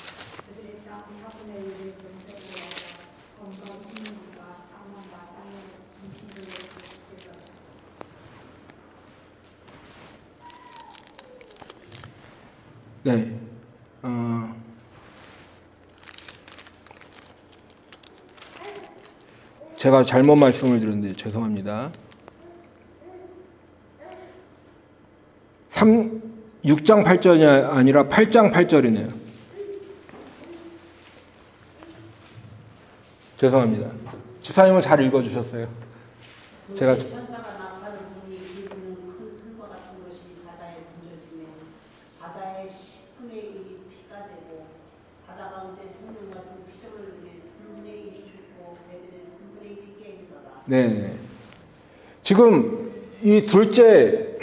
Speaker 2: 3분의 1의 정책으로 건강 국민과 상황과 땅의 진실을 지키겠다.
Speaker 1: 네. 제가 잘못 말씀을 드렸는데 죄송합니다. 6장 8절이 아니라 8장 8절이네요. 죄송합니다. 집사님은 잘 읽어주셨어요. 제가
Speaker 2: 천사가 나팔을 부니 이르는 큰 산과 같은 것이 바다에 던져지며 바다의 10분의 1이 피가 되고 바다 가운데 생명 같은 피조물들이 3분의 1이 죽고 배들의 3분의 1이 깨지더라.
Speaker 1: 네. 지금 이 둘째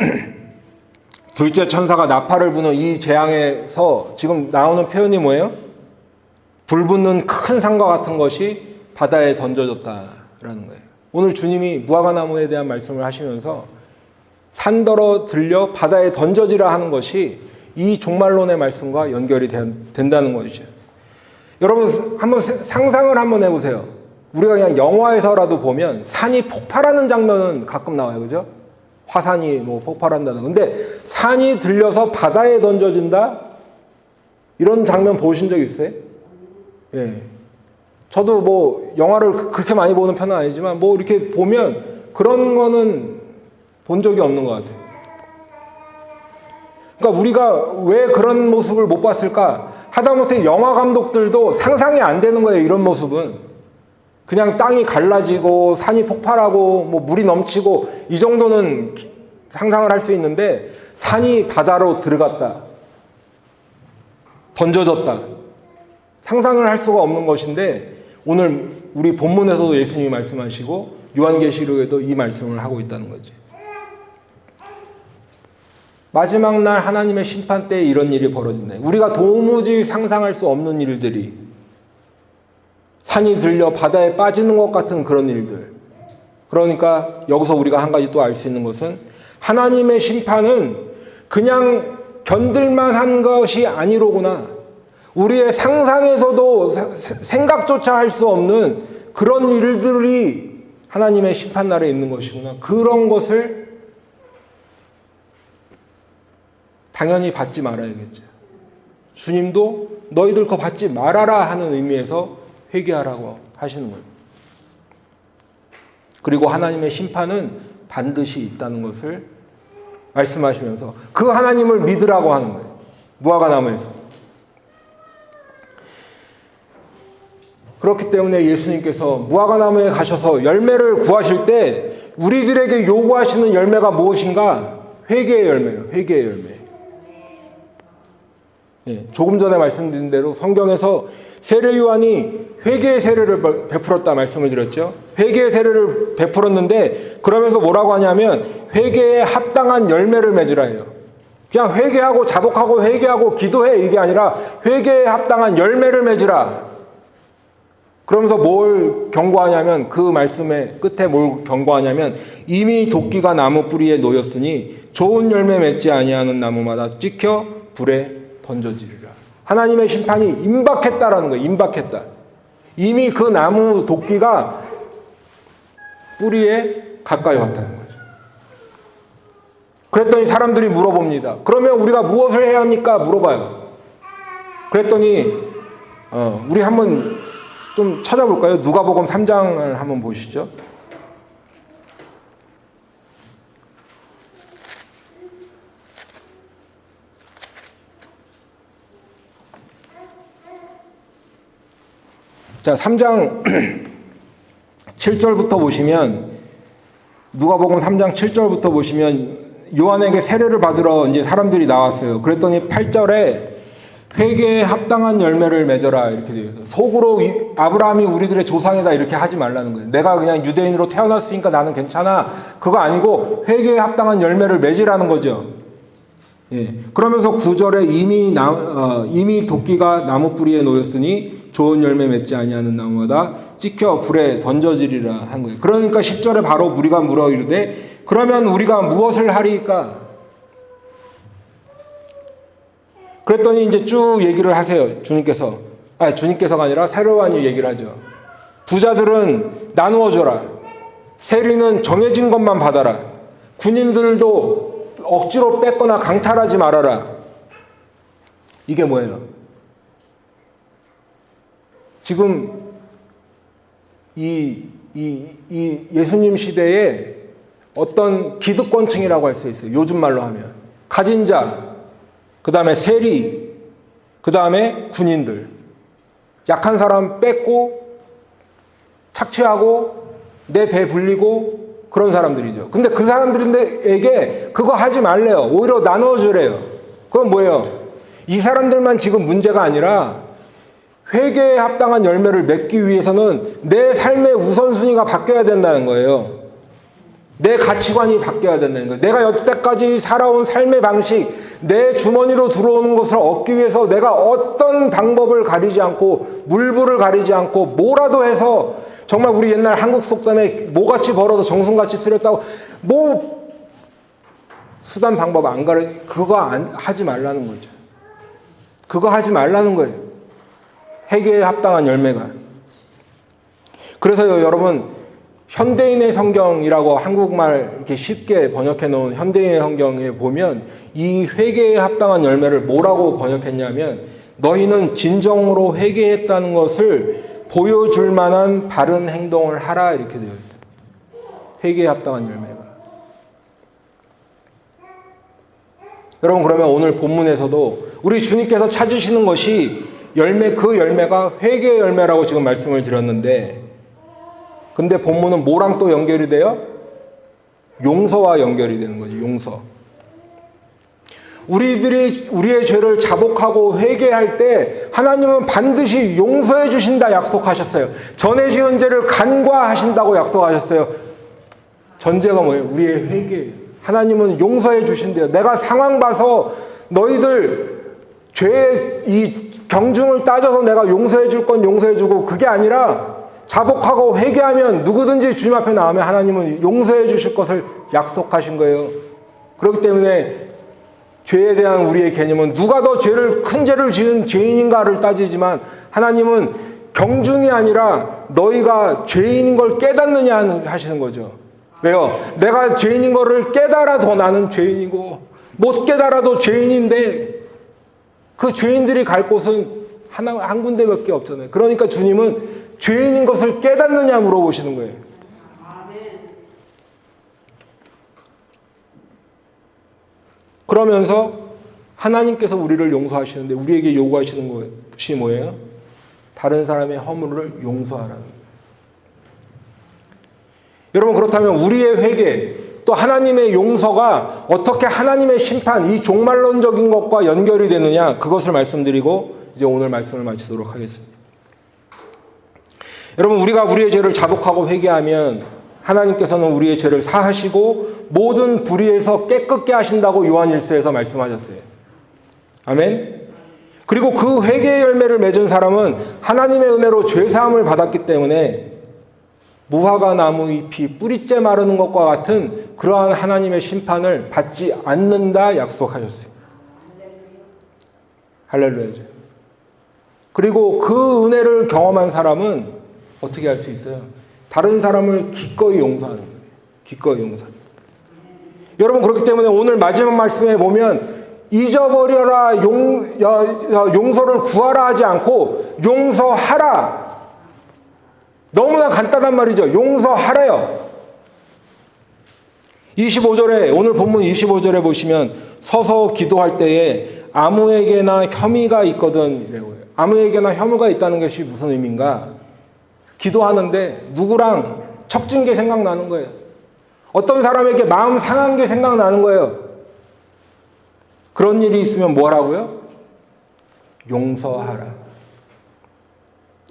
Speaker 1: 천사가 나팔을 부는 이 재앙에서 지금 나오는 표현이 뭐예요? 불 붙는 큰 산과 같은 것이 바다에 던져졌다라는 거예요. 오늘 주님이 무화과나무에 대한 말씀을 하시면서 산더러 들려 바다에 던져지라 하는 것이 이 종말론의 말씀과 연결이 된다는 것이죠. 여러분 한번 상상을 한번 해보세요. 우리가 그냥 영화에서라도 보면 산이 폭발하는 장면은 가끔 나와요. 그죠? 화산이 뭐 폭발한다는. 근데 산이 들려서 바다에 던져진다? 이런 장면 보신 적 있어요? 예. 저도 뭐 영화를 그렇게 많이 보는 편은 아니지만 뭐 이렇게 보면 그런 거는 본 적이 없는 것 같아요. 그러니까 우리가 왜 그런 모습을 못 봤을까? 하다못해 영화 감독들도 상상이 안 되는 거예요. 이런 모습은. 그냥 땅이 갈라지고 산이 폭발하고 뭐 물이 넘치고 이 정도는 상상을 할 수 있는데 산이 바다로 들어갔다. 던져졌다. 상상을 할 수가 없는 것인데 오늘 우리 본문에서도 예수님이 말씀하시고 요한계시록에도 이 말씀을 하고 있다는 거죠. 마지막 날 하나님의 심판 때에 이런 일이 벌어진다. 우리가 도무지 상상할 수 없는 일들이 산이 들려 바다에 빠지는 것 같은 그런 일들. 그러니까 여기서 우리가 한 가지 또 알 수 있는 것은 하나님의 심판은 그냥 견딜만 한 것이 아니로구나. 우리의 상상에서도 생각조차 할 수 없는 그런 일들이 하나님의 심판날에 있는 것이구나. 그런 것을 당연히 받지 말아야겠죠. 주님도 너희들 거 받지 말아라 하는 의미에서 회개하라고 하시는 거예요. 그리고 하나님의 심판은 반드시 있다는 것을 말씀하시면서 그 하나님을 믿으라고 하는 거예요. 무화과나무에서. 그렇기 때문에 예수님께서 무화과나무에 가셔서 열매를 구하실 때 우리들에게 요구하시는 열매가 무엇인가? 회개의 열매예요. 회개의 열매. 예, 조금 전에 말씀드린 대로 성경에서 세례 요한이 회개의 세례를 베풀었다 말씀을 드렸죠. 회개의 세례를 베풀었는데 그러면서 뭐라고 하냐면 회개에 합당한 열매를 맺으라 해요. 그냥 회개하고 자복하고 회개하고 기도해 이게 아니라 회개에 합당한 열매를 맺으라. 그러면서 뭘 경고하냐면 그 말씀의 끝에 뭘 경고하냐면 이미 도끼가 나무 뿌리에 놓였으니 좋은 열매 맺지 아니하는 나무마다 찍혀 불에 던져지리라. 하나님의 심판이 임박했다라는 거예요. 임박했다. 이미 그 나무 도끼가 뿌리에 가까이 왔다는 거죠. 그랬더니 사람들이 물어봅니다. 그러면 우리가 무엇을 해야 합니까? 물어봐요. 그랬더니 우리 한번 좀 찾아볼까요? 누가복음 3장을 한번 보시죠. 자, 3장 7절부터 보시면 누가복음 3장 7절부터 보시면 요한에게 세례를 받으러 이제 사람들이 나왔어요. 그랬더니 8절에 회개에 합당한 열매를 맺어라 이렇게 되어 있어요. 속으로 아브라함이 우리들의 조상이다 이렇게 하지 말라는 거예요. 내가 그냥 유대인으로 태어났으니까 나는 괜찮아. 그거 아니고 회개에 합당한 열매를 맺으라는 거죠. 예. 그러면서 9절에 이미 도끼가 나무 뿌리에 놓였으니 좋은 열매 맺지 아니하는 나무마다 찍혀 불에 던져지리라 한 거예요. 그러니까 10절에 바로 우리가 물어 이르되 그러면 우리가 무엇을 하리까? 그랬더니 이제 쭉 얘기를 하세요. 주님께서 주님께서가 아니라 세례요한이 얘기를 하죠. 부자들은 나누어 줘라. 세리는 정해진 것만 받아라. 군인들도 억지로 뺏거나 강탈하지 말아라. 이게 뭐예요? 지금 이 예수님 시대에 어떤 기득권층이라고 할 수 있어요. 요즘 말로 하면. 가진 자, 그 다음에 세리, 그 다음에 군인들. 약한 사람 뺏고 착취하고 내 배 불리고 그런 사람들이죠. 근데 그 사람들에게 그거 하지 말래요. 오히려 나눠주래요. 그건 뭐예요? 이 사람들만 지금 문제가 아니라 회개에 합당한 열매를 맺기 위해서는 내 삶의 우선순위가 바뀌어야 된다는 거예요. 내 가치관이 바뀌어야 된다는 거예요. 내가 여태까지 살아온 삶의 방식, 내 주머니로 들어오는 것을 얻기 위해서 내가 어떤 방법을 가리지 않고 물불을 가리지 않고 뭐라도 해서 정말 우리 옛날 한국 속담에 모같이 벌어서 정승같이 쓰렸다고 수단 방법 안 그거 하지 말라는 거죠. 그거 하지 말라는 거예요. 회개에 합당한 열매가. 그래서 여러분 현대인의 성경이라고 한국말 이렇게 쉽게 번역해 놓은 현대인의 성경에 보면 이 회개에 합당한 열매를 뭐라고 번역했냐면 너희는 진정으로 회개했다는 것을 보여줄 만한 바른 행동을 하라 이렇게 되어 있어요. 회개에 합당한 열매가. 여러분 그러면 오늘 본문에서도 우리 주님께서 찾으시는 것이 그 열매가 회개의 열매라고 지금 말씀을 드렸는데 근데 본문은 뭐랑 또 연결이 돼요? 용서와 연결이 되는 거죠. 용서. 우리의 죄를 자복하고 회개할 때 하나님은 반드시 용서해 주신다 약속하셨어요. 전에 지은 죄를 간과하신다고 약속하셨어요. 전제가 뭐예요? 우리의 회개예요. 하나님은 용서해 주신대요. 내가 상황 봐서 너희들 죄의 이 경중을 따져서 내가 용서해 줄 건 용서해 주고 그게 아니라 자복하고 회개하면 누구든지 주님 앞에 나오면 하나님은 용서해 주실 것을 약속하신 거예요. 그렇기 때문에 죄에 대한 우리의 개념은 누가 더 큰 죄를 지은 죄인인가를 따지지만 하나님은 경중이 아니라 너희가 죄인인 걸 깨닫느냐 하시는 거죠. 왜요? 내가 죄인인 거를 깨달아도 나는 죄인이고 못 깨달아도 죄인인데 그 죄인들이 갈 곳은 한 군데밖에 없잖아요. 그러니까 주님은 죄인인 것을 깨닫느냐 물어보시는 거예요. 그러면서 하나님께서 우리를 용서하시는데 우리에게 요구하시는 것이 뭐예요? 다른 사람의 허물을 용서하라는 거예요. 여러분 그렇다면 우리의 회개 또 하나님의 용서가 어떻게 하나님의 심판 이 종말론적인 것과 연결이 되느냐 그것을 말씀드리고 이제 오늘 말씀을 마치도록 하겠습니다. 여러분 우리가 우리의 죄를 자복하고 회개하면 하나님께서는 우리의 죄를 사하시고 모든 불의에서 깨끗게 하신다고 요한일서에서 말씀하셨어요. 아멘. 그리고 그 회개의 열매를 맺은 사람은 하나님의 은혜로 죄사함을 받았기 때문에 무화과 나무 잎이 뿌리째 마르는 것과 같은 그러한 하나님의 심판을 받지 않는다 약속하셨어요. 할렐루야죠. 그리고 그 은혜를 경험한 사람은 어떻게 할 수 있어요? 다른 사람을 기꺼이 용서하는 거예요. 기꺼이 용서하는 거예요. 여러분 그렇기 때문에 오늘 마지막 말씀에 보면 잊어버려라 용서를 구하라 하지 않고 용서하라. 너무나 간단한 말이죠. 용서하래요. 25절에 오늘 본문 25절에 보시면 서서 기도할 때에 아무에게나 혐의가 있거든 이래요. 아무에게나 혐의가 있다는 것이 무슨 의미인가? 기도하는데 누구랑 척진 게 생각나는 거예요. 어떤 사람에게 마음 상한 게 생각나는 거예요. 그런 일이 있으면 뭐라고요? 용서하라.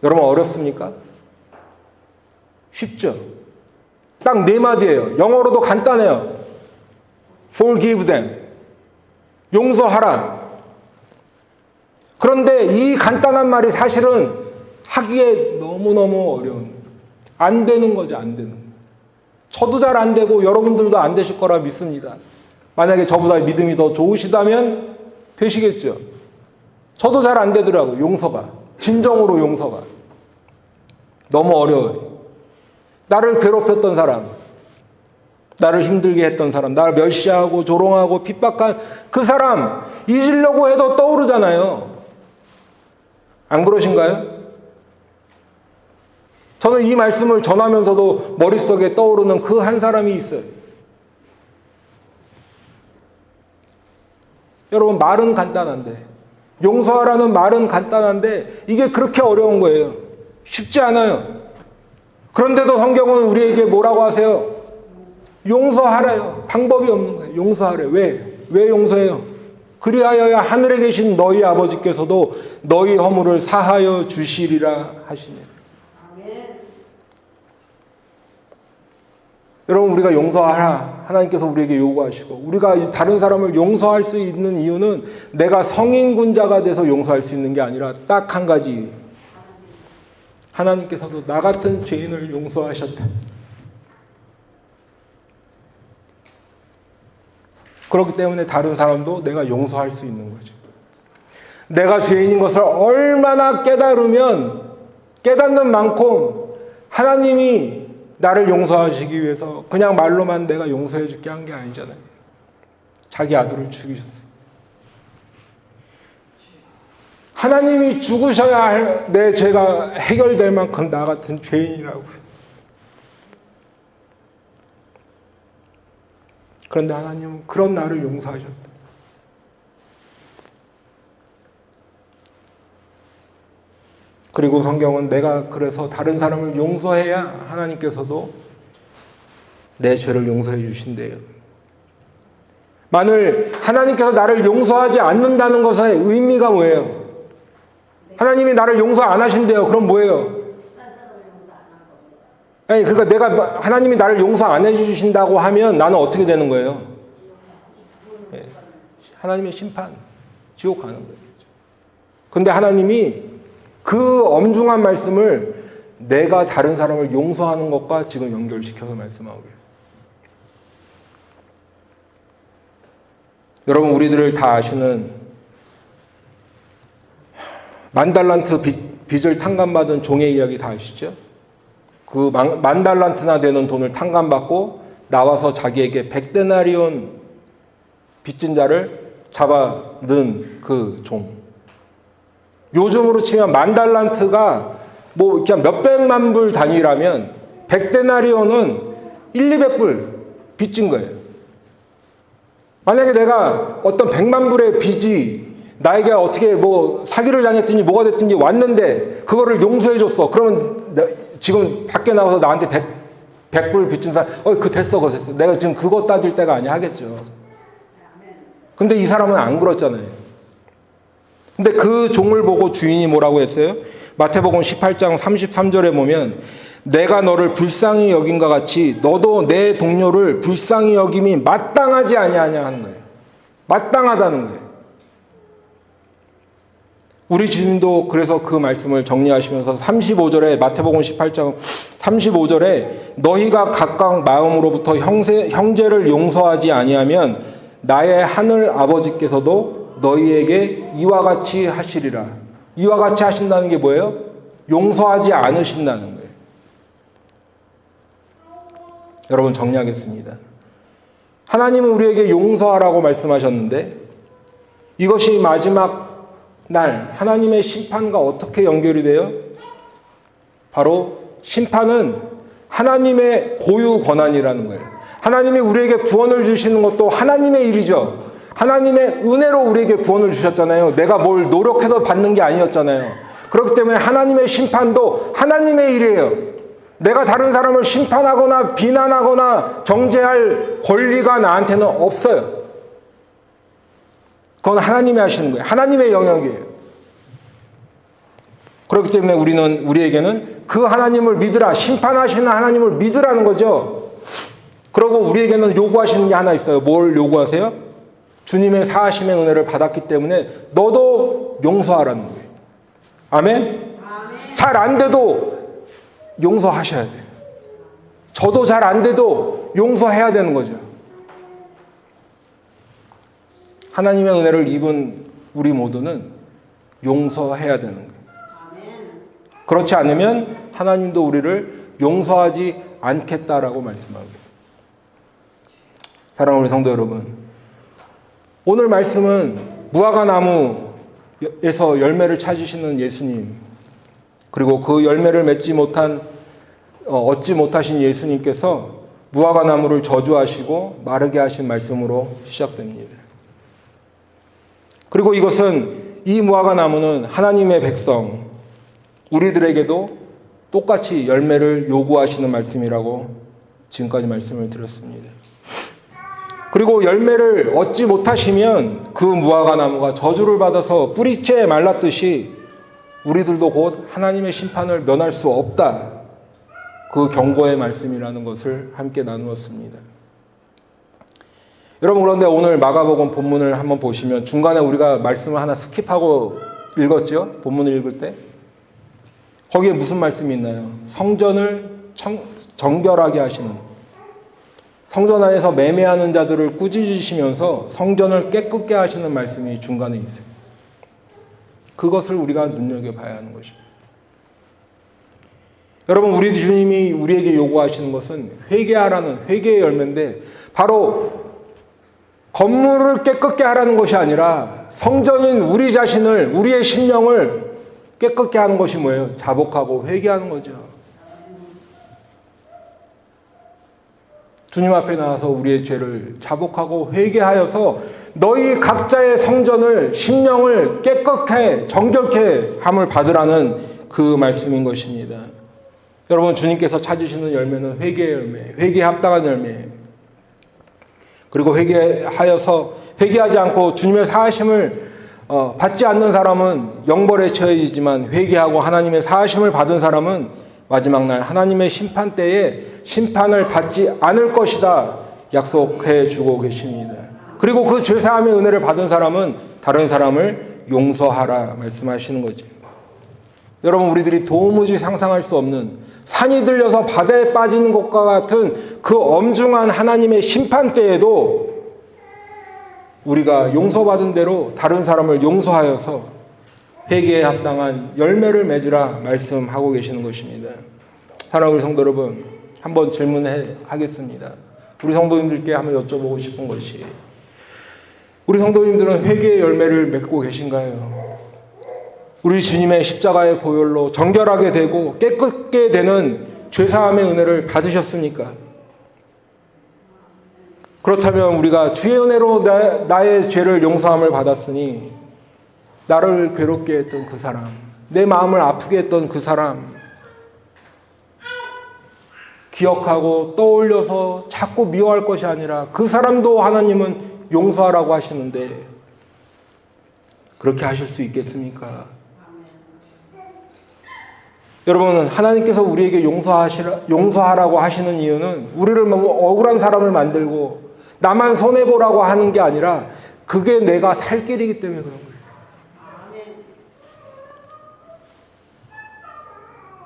Speaker 1: 여러분 어렵습니까? 쉽죠? 딱 4마디예요. 영어로도 간단해요. Forgive them. 용서하라. 그런데 이 간단한 말이 사실은 하기에 너무너무 어려운, 안 되는 거죠. 안 되는 거죠. 저도 잘 안 되고 여러분들도 안 되실 거라 믿습니다. 만약에 저보다 믿음이 더 좋으시다면 되시겠죠. 저도 잘 안 되더라고요. 용서가. 진정으로 용서가. 너무 어려워요. 나를 괴롭혔던 사람, 나를 힘들게 했던 사람, 나를 멸시하고 조롱하고 핍박한 그 사람 잊으려고 해도 떠오르잖아요. 안 그러신가요? 저는 이 말씀을 전하면서도 머릿속에 떠오르는 그 한 사람이 있어요. 여러분, 말은 간단한데, 용서하라는 말은 간단한데 이게 그렇게 어려운 거예요. 쉽지 않아요. 그런데도 성경은 우리에게 뭐라고 하세요? 용서하래요. 방법이 없는 거예요. 용서하래. 왜 용서해요? 그리하여야 하늘에 계신 너희 아버지께서도 너희 허물을 사하여 주시리라 하시니. 여러분, 우리가 용서하라 하나님께서 우리에게 요구하시고, 우리가 다른 사람을 용서할 수 있는 이유는 내가 성인군자가 돼서 용서할 수 있는 게 아니라 딱 한 가지, 하나님께서도 나 같은 죄인을 용서하셨다. 그렇기 때문에 다른 사람도 내가 용서할 수 있는 거죠. 내가 죄인인 것을 얼마나 깨달으면 깨닫는 만큼 하나님이 나를 용서하시기 위해서 그냥 말로만 내가 용서해 줄게 한 게 아니잖아요. 자기 아들을 죽이셨어요. 하나님이 죽으셔야 내 죄가 해결될 만큼 나 같은 죄인이라고. 그런데 하나님은 그런 나를 용서하셨다. 그리고 성경은 내가 그래서 다른 사람을 용서해야 하나님께서도 내 죄를 용서해 주신대요. 만일 하나님께서 나를 용서하지 않는다는 것의 의미가 뭐예요? 하나님이 나를 용서 안 하신대요. 그럼 뭐예요? 아니, 그러니까 내가 하나님이 나를 용서 안 해주신다고 하면 나는 어떻게 되는 거예요? 네. 하나님의 심판, 지옥 가는 거예요. 근데 하나님이 그 엄중한 말씀을 내가 다른 사람을 용서하는 것과 지금 연결시켜서 말씀하고 계세요. 여러분, 우리들을 다 아시는 만달란트 빚을 탕감받은 종의 이야기 다 아시죠? 그 만달란트나 되는 돈을 탕감받고 나와서 자기에게 100데나리온 빚진 자를 잡아 넣은 그 종. 요즘으로 치면 만달란트가 뭐 그냥 몇백만 불 단위라면 100데나리온은 200불 빚진 거예요. 만약에 내가 어떤 100만 불의 빚이 나에게 어떻게 뭐 사기를 당했든지 뭐가 됐든지 왔는데 그거를 용서해 줬어. 그러면 지금 밖에 나와서 나한테 100불 빚진 사람, 그거 됐어. 내가 지금 그거 따질 때가 아니야 하겠죠. 근데 이 사람은 안 그렇잖아요. 근데 그 종을 보고 주인이 뭐라고 했어요? 마태복음 18장 33절에 보면 내가 너를 불쌍히 여긴과 같이 너도 내 동료를 불쌍히 여김이 마땅하지 아니하냐 하는 거예요. 마땅하다는 거예요. 우리 주님도 그래서 그 말씀을 정리하시면서 35절에 마태복음 18장 35절에 너희가 각각 마음으로부터 형제를 용서하지 아니하면 나의 하늘 아버지께서도 너희에게 이와 같이 하시리라. 이와 같이 하신다는 게 뭐예요? 용서하지 않으신다는 거예요. 여러분, 정리하겠습니다. 하나님은 우리에게 용서하라고 말씀하셨는데 이것이 마지막 날 하나님의 심판과 어떻게 연결이 돼요? 바로 심판은 하나님의 고유 권한이라는 거예요. 하나님이 우리에게 구원을 주시는 것도 하나님의 일이죠. 하나님의 은혜로 우리에게 구원을 주셨잖아요. 내가 뭘 노력해서 받는 게 아니었잖아요. 그렇기 때문에 하나님의 심판도 하나님의 일이에요. 내가 다른 사람을 심판하거나 비난하거나 정죄할 권리가 나한테는 없어요. 그건 하나님이 하시는 거예요. 하나님의 영역이에요. 그렇기 때문에 우리에게는 그 하나님을 믿으라, 심판하시는 하나님을 믿으라는 거죠. 그리고 우리에게는 요구하시는 게 하나 있어요. 뭘 요구하세요? 주님의 사하심의 은혜를 받았기 때문에 너도 용서하라는 거예요. 아멘? 잘 안 돼도 용서하셔야 돼요. 저도 잘 안 돼도 용서해야 되는 거죠. 하나님의 은혜를 입은 우리 모두는 용서해야 되는 거예요. 그렇지 않으면 하나님도 우리를 용서하지 않겠다라고 말씀하고 있습니다. 사랑하는 우리 성도 여러분, 오늘 말씀은 무화과 나무에서 열매를 찾으시는 예수님, 그리고 그 열매를 얻지 못하신 예수님께서 무화과 나무를 저주하시고 마르게 하신 말씀으로 시작됩니다. 그리고 이 무화과 나무는 하나님의 백성, 우리들에게도 똑같이 열매를 요구하시는 말씀이라고 지금까지 말씀을 드렸습니다. 그리고 열매를 얻지 못하시면 그 무화과 나무가 저주를 받아서 뿌리째 말랐듯이 우리들도 곧 하나님의 심판을 면할 수 없다. 그 경고의 말씀이라는 것을 함께 나누었습니다. 여러분, 그런데 오늘 마가복음 본문을 한번 보시면 중간에 우리가 말씀을 하나 스킵하고 읽었죠? 본문을 읽을 때. 거기에 무슨 말씀이 있나요? 성전을 정결하게 하시는, 성전 안에서 매매하는 자들을 꾸짖으시면서 성전을 깨끗게 하시는 말씀이 중간에 있어요. 그것을 우리가 눈여겨봐야 하는 것입니다. 여러분, 우리 주님이 우리에게 요구하시는 것은 회개하라는 회개의 열매인데, 바로 건물을 깨끗게 하라는 것이 아니라 성전인 우리 자신을, 우리의 심령을 깨끗게 하는 것이 뭐예요? 자복하고 회개하는 거죠. 주님 앞에 나와서 우리의 죄를 자복하고 회개하여서 너희 각자의 성전을, 심령을 깨끗해 정결케 함을 받으라는 그 말씀인 것입니다. 여러분, 주님께서 찾으시는 열매는 회개의 열매, 회개에 합당한 열매. 그리고 회개하지 않고 주님의 사하심을 받지 않는 사람은 영벌에 처해지지만, 회개하고 하나님의 사하심을 받은 사람은 마지막 날 하나님의 심판 때에 심판을 받지 않을 것이다 약속해 주고 계십니다. 그리고 그 죄사함의 은혜를 받은 사람은 다른 사람을 용서하라 말씀하시는 거죠. 여러분, 우리들이 도무지 상상할 수 없는, 산이 들려서 바다에 빠지는 것과 같은 그 엄중한 하나님의 심판 때에도 우리가 용서받은 대로 다른 사람을 용서하여서 회개에 합당한 열매를 맺으라 말씀하고 계시는 것입니다. 사랑하는 우리 성도 여러분, 한번 질문하겠습니다. 우리 성도님들께 한번 여쭤보고 싶은 것이, 우리 성도님들은 회개의 열매를 맺고 계신가요? 우리 주님의 십자가의 보혈로 정결하게 되고 깨끗게 되는 죄사함의 은혜를 받으셨습니까? 그렇다면 우리가 주의 은혜로 나의 죄를 용서함을 받았으니 나를 괴롭게 했던 그 사람, 내 마음을 아프게 했던 그 사람 기억하고 떠올려서 자꾸 미워할 것이 아니라 그 사람도 하나님은 용서하라고 하시는데 그렇게 하실 수 있겠습니까? 여러분, 하나님께서 우리에게 용서하라고 하시는 이유는 우리를 억울한 사람을 만들고 나만 손해보라고 하는 게 아니라 그게 내가 살 길이기 때문에 그런 거예요.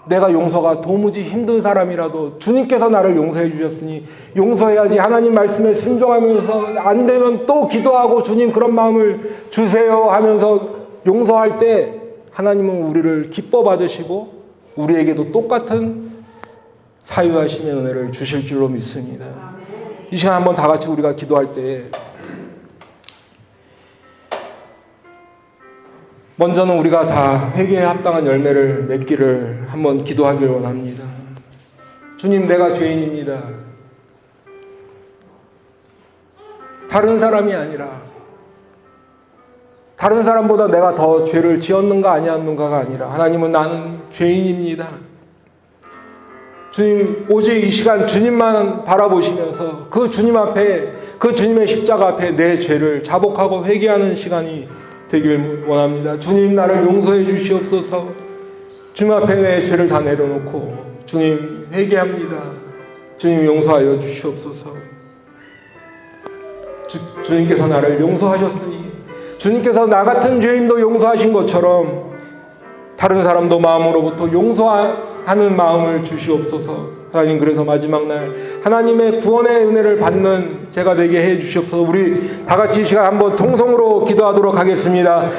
Speaker 1: 내가 용서가 도무지 힘든 사람이라도 주님께서 나를 용서해 주셨으니 용서해야지, 하나님 말씀에 순종하면서 안 되면 또 기도하고 주님 그런 마음을 주세요 하면서 용서할 때 하나님은 우리를 기뻐 받으시고 우리에게도 똑같은 사유하심의 은혜를 주실 줄로 믿습니다. 이 시간 한번 다 같이 우리가 기도할 때 먼저는 우리가 다 회개에 합당한 열매를 맺기를 한번 기도하길 원합니다. 주님, 내가 죄인입니다. 다른 사람이 아니라 다른 사람보다 내가 더 죄를 지었는가 아니었는가가 아니라 하나님은 나는 죄인입니다. 주님, 오직 이 시간 주님만 바라보시면서 그 주님 앞에, 그 주님의 십자가 앞에 내 죄를 자복하고 회개하는 시간이 되길 원합니다. 주님, 나를 용서해 주시옵소서. 주님 앞에 내 죄를 다 내려놓고 주님 회개합니다. 주님 용서하여 주시옵소서. 주님께서 나를 용서하셨으니 주님께서 나 같은 죄인도 용서하신 것처럼 다른 사람도 마음으로부터 용서하는 마음을 주시옵소서. 하나님, 그래서 마지막 날 하나님의 구원의 은혜를 받는 제가 되게 해 주시옵소서. 우리 다 같이 이 시간 한번 통성으로 기도하도록 하겠습니다.